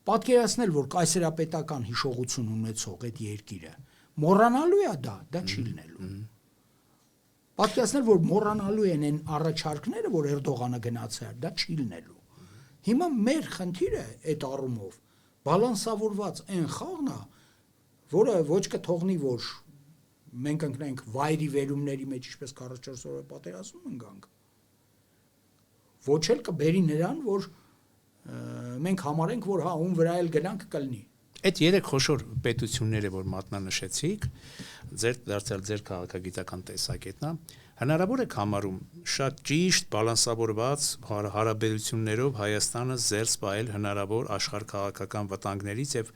Պատկերացնել, որ կայսերապետական հիշողություն ունեցող այդ երկիրը մոռանալու է դա չի լինելու։ Պատկերացնել, որ մոռանալու են այն առաջարկները, որ Էրդողանը գնացել է, դա չի լինելու։ Հիմա մեր խնդիրը այդ առումով բալանսավորված այն խաղն է, որը ոչ կթողնի, որ մենք ընկնենք վայրի վերումների մեջ, ինչպես 44 օրյա պատերազմում ընկանք, ոչ էլ կբերի նրան, որ մենք համարենք, որ հա ում վրա էլ գնանք կլինի։ Այդ երեք խոշոր պետությունները, որ մատնանշեցիք, դարձյալ ձեր քաղաքագիտական տեսակետն է, հնարավոր է համարում շատ ճիշտ բալանսավորված հարաբերություններով Հայաստանը զերծ պահել հնարավոր աշխարհքաղաքական վտանգներից եւ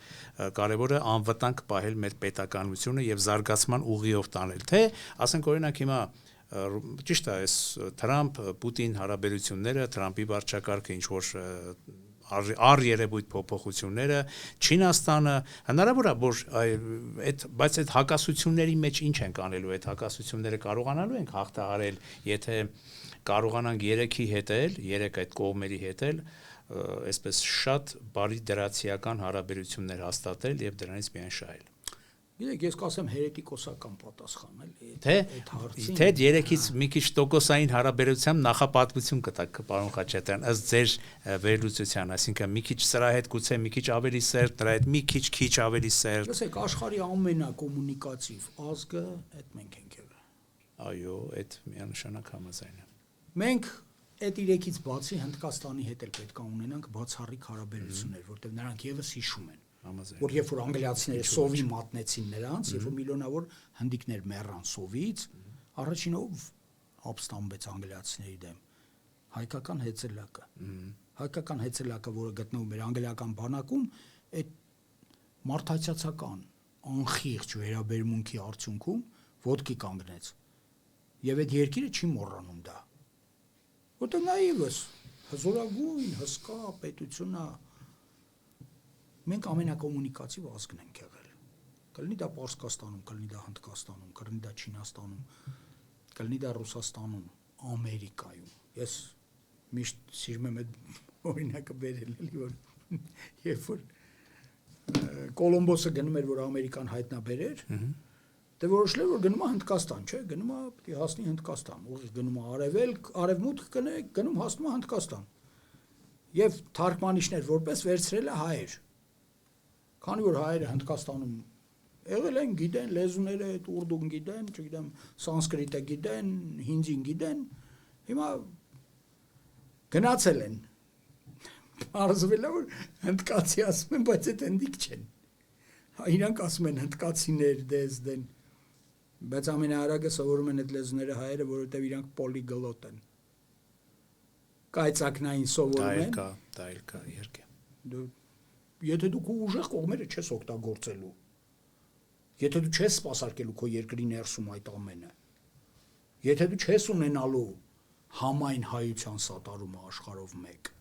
կարեւորը անվտանգ պահել մեր պետականությունը եւ զարգացման ուղիով տանել, թե ասենք օրինակ հիմա ճիշտ է, այս Թրամփ-Պուտին հարաբերությունները, Թրամփի վարչակարգը ինչ որ առերևույթ փոփոխությունները, Չինաստանը, հնարավոր է, որ բայց այդ հակասությունների մեջ ինչ ենք անելու, այդ հակասությունները կարողանալու ենք հաղթահարել, եթե կարողանանք երեքի հետ էլ, երեք այդ կողմերի հետ էլ, այսպես շատ բարի դրացիական հարաբերություններ հաստատել եւ դրանից միայն շահել։ Գիտեք, ես կասեմ հերետիկոսական պատասխան էլի այդ հարցին։ Թե երեքից մի քիչ տոկոսային հարաբերությամբ նախապատվություն կտակ, պարոն Խաչատրյան, ըստ ձեր վերլուծության, այսինքն մի քիչ սրա հետ գուցե մի քիչ ավելի սերտ, դրա հետ մի քիչ ավելի սերտ։ Լսեք, աշխարհի ամենակոմունիկատիվ ազգը այդ մենք ենք եղել։ Այո, այդ միանշանակ համաձայն եմ։ Մենք այդ իրեքից բացի Հնդկաստանի հետ էլ պետք է ունենանք բացառիկ հարաբերություններ, որտեղ նրանք եւս հիշում են, որ երբ որ անգլիացիները սովի մատնեցին նրանց, երբ որ միլիոնավոր հնդիկներ մեռան սովից, առաջինով ապստամբեց անգլիացիների դեմ հայկական հեծելակը։ Հայկական հեծելակը, որը գտնվում էր անգլիական բանակում, այդ մարդացիացական անխիղճ վերաբերմունքի արդյունքում ոտքի կանգնեց։ Եվ այդ երկիրը չի մոռանում դա։ Որտեղ նաիվս հզորագույն հսկա պետությունա մենք ամենակոմունիկատիվ ազգն ենք եղել։ Կլինի դա Պարսկաստանում, կլինի դա Հնդկաստանում, կլինի դա Չինաստանում, կլինի դա Ռուսաստանում, Ամերիկայում։ Ես միշտ սիրում եմ այդ օրինակը բերել, էլի որ երբ որ Կոլոմբոսը գնում էր որ Ամերիկան հայտնաբերեր, դե որոշել էր որ գնում է Հնդկաստան, չէ, գնում է պետք է հասնի Հնդկաստան, ուղիղ գնում է արևելք, արևմուտք գնում հասնում է Հնդկաստան։ Եվ թարգմանիչներ որպես վերցրել է հայեր։ Քանի որ հայերը Հնդկաստանում եղել են, գիտեն լեզուները, այդ ուրդուն գիտեն, չգիտեմ, սանսկրիտը գիտեն, հինդին գիտեն, հիմա գնացել են։ Արզվել է որ հնդկացի ասում են, բայց այդ հնդիկ չեն։ Իրանք ասում են հնդկացիներ դες դեն, բայց ամենաարագը սովորում են այդ լեզուները հայերը, որովհետև իրանք պոլիգլոտ են։ Կայծակնային սովորում են։ Դա էլ կա, իհարկե։ Եթե դու քո ուժեղ կողմերը չես օգտագործելու, եթե դու չես սպասարկելու քո երկրի ներսում այդ ամենը, եթե դու չես ունենալու համայն հայության սատարումը աշխարհով մեկ,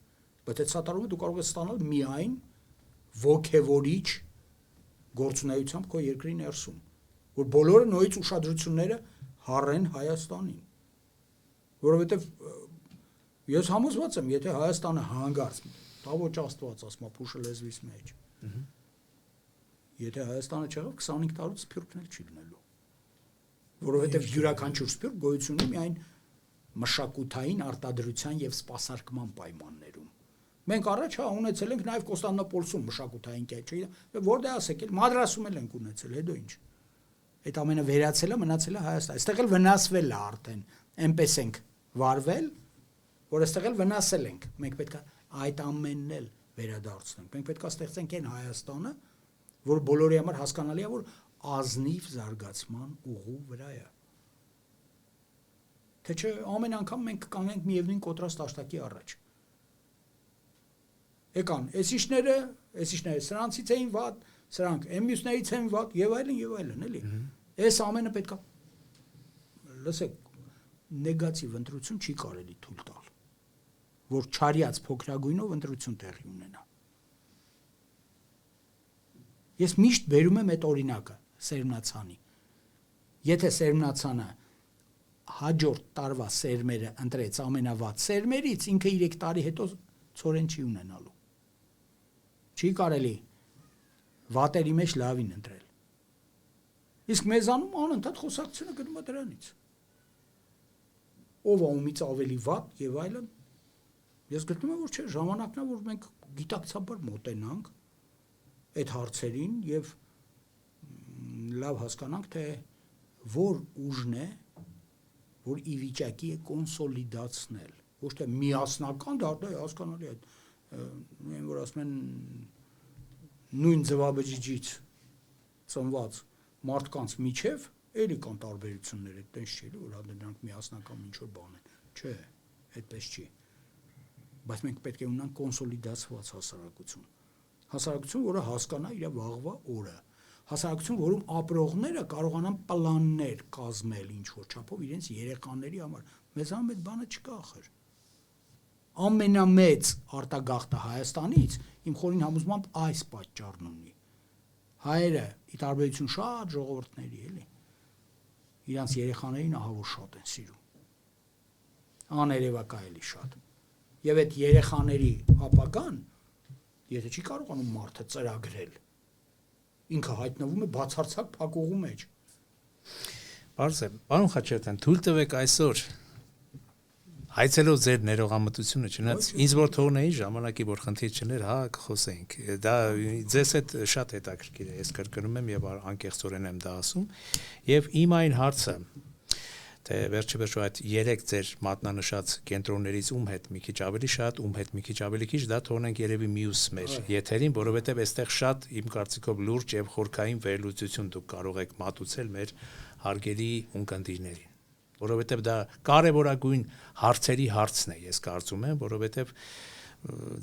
բայց այդ սատարումը դու կարող ես ստանալ միայն ոգևորիչ գործունեությամբ քո երկրի ներսում, որ բոլորը նույնից ուշադրությունները հառեն Հայաստանին, որովհետև ես համոզված եմ, եթե Հայաստանը հանգարց, դա ոչ Աստված ասում, փուշը լեզվից մեջ, եթե Հայաստանը չեղավ 25 տարուց սփյուռքն էլ չի լինելու, որովհետև յուրաքանչյուր սփյուռք գոյություն ունի միայն մշակութային արտադրության եւ սպասարկման պայմաններում։ Մենք առաջ ունեցել ենք նաեւ Կոստանդնուպոլսում մշակութային կետ, որտեղ ասեք, Մադրասում էլ ենք ունեցել, հետո ինչ։ Այդ ամենը վերացել է, մնացել է Հայաստան։ Այստեղ էլ վնասվել է արդեն, այնպես ենք վարվել, որ այստեղ էլ վնասել ենք։ Մենք պետք է այդ ամենն էլ վերադարձնենք։ Մենք պետք է ստեղծենք այն Հայաստանը, որ բոլորի համար հասկանալի է, որ ազնիվ զարգացման ուղու վրա է։ Թե չէ ամեն անգամ մենք կանգնենք միևնույն կոտրած տաշտակի առաջ։ Եկան, էսիշները, սրանցից էին վատ, սրանք մյուսներից են վատ եւ այլն, էլի։ Այս ամենը պետք է լսեք, նեգատիվ ընտրություն չի կարելի թույլ տալ, որ չարյաց փոքրագույնով ընտրություն տեղի ունենա։ Ես միշտ բերում եմ այդ օրինակը Սերմնացանի։ Եթե Սերմնացանը հաջորդ տարվա սերմերը ընտրեց ամենավատ սերմերից, ինքը 3 տարի հետո ծորեն չի ունենալու։ Չի կարելի վատերի մեջ լավին ընտրել։ Իսկ մեզանում անընդհատ խոսակցությունը գնում է դրանից։ Ով է ումից ավելի վատ եւ այլն։ Ես գտնում եմ, որ չէ, ժամանակն է, որ մենք գիտակցաբար մոտենանք այդ հարցերին եւ լավ հասկանանք, թե որ ուժն է, որ ի վիճակի է կոնսոլիդացնել, ոչ թե միասնական, դա հասկանալի է, այն որ ասում են նույն ձվաբջիջից ծնված մարդկանց միջև էլի կան տարբերություններ, այդպես չի, որ դրանք միասնական ինչ որ բան են, չէ, այդպես չի, բայց մենք պետք է ունենանք կոնսոլիդացված հասարակություն, որը հասկանա իր վաղվա օրը, հասարակություն, որում ապրողները կարողանան պլաններ կազմել ինչ-որ չափով իրենց երեխաների համար, մեզանում այդ բանը չկա ախր, ամենամեծ արտագաղթը Հայաստանից իմ խորին համոզմամբ այս պատճառն ունի, հայերը ի տարբերություն շատ ժողովուրդների էլի, իրանց երեխաներին ահավոր շատ են սիրում, աներևակա էլի շատ, եւ այդ երեխաների ապագան, եթե չի կարողանում մարդը ծրագրել, ինքը հայտնվում է բացարձակ փակուղու մեջ։ Պարզ է, պարոն Խաչատրյան, թույլ տվեք այսօր հայցելով ձեր ներողամտությունը, չնայած ինձ որ թողնեի ժամանակի որ խնդիր չներ, հա, կխոսեինք։ Դա ձեզ հետ շատ հետաքրքիր է, ես կրկնում եմ եւ անկեղծորեն եմ դա ասում։ Եվ իմ այն հարցը, թե վերջիվերջո այդ 3 ձեր մատնանշած կենտրոններից ում հետ մի քիչ ավելի շատ, ում հետ մի քիչ ավելի քիչ, դա թողնենք երևի մյուս մեր եթերին, որովհետև այստեղ շատ իմ կարծիքով լուրջ եւ խորքային վերլուծություն դուք կարող եք մատուցել մեր հարգելի ունկնդիրներին, որովհետև դա կարևորագույն հարցերի հարցն է, ես կարծում եմ, որովհետև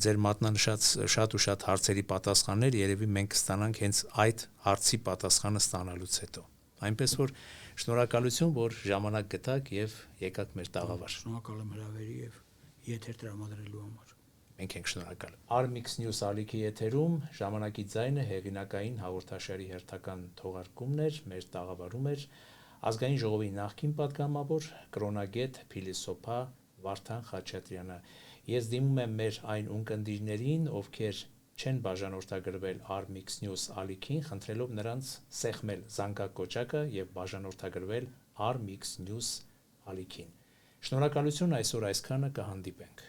ձեր մատնանշած շատ ու շատ հարցերի պատասխաններ երևի մենք կստանանք հենց այդ հարցի պատասխանը ստանալուց հետո։ Այնպես որ շնորհակալություն, որ ժամանակ գտաք եւ եկաք մեր տաղավար։ Շնորհակալ եմ հրավերի եւ եթեր տրամադրելու համար։ Մենք ենք շնորհակալ։ Armix News ալիքի եթերում ժամանակի ձայնը հեղինակային հաղորդաշարի հերթական թողարկումն էր, մեր տաղավարում էր Ազգային ժողովի նախկին պատգամավոր, կրոնագետ, փիլիսոփա Վարդան Խաչատրյանը։ Ես դիմում եմ մեր այն ունկնդիրներին, ովքեր չեն բաժանորդագրվել Armix News ալիքին, խնդրելով նրանց սեղմել զանգակոճակը եւ բաժանորդագրվել Armix News ալիքին։ Շնորհակալություն, այսօր այսքանը, կհանդիպենք։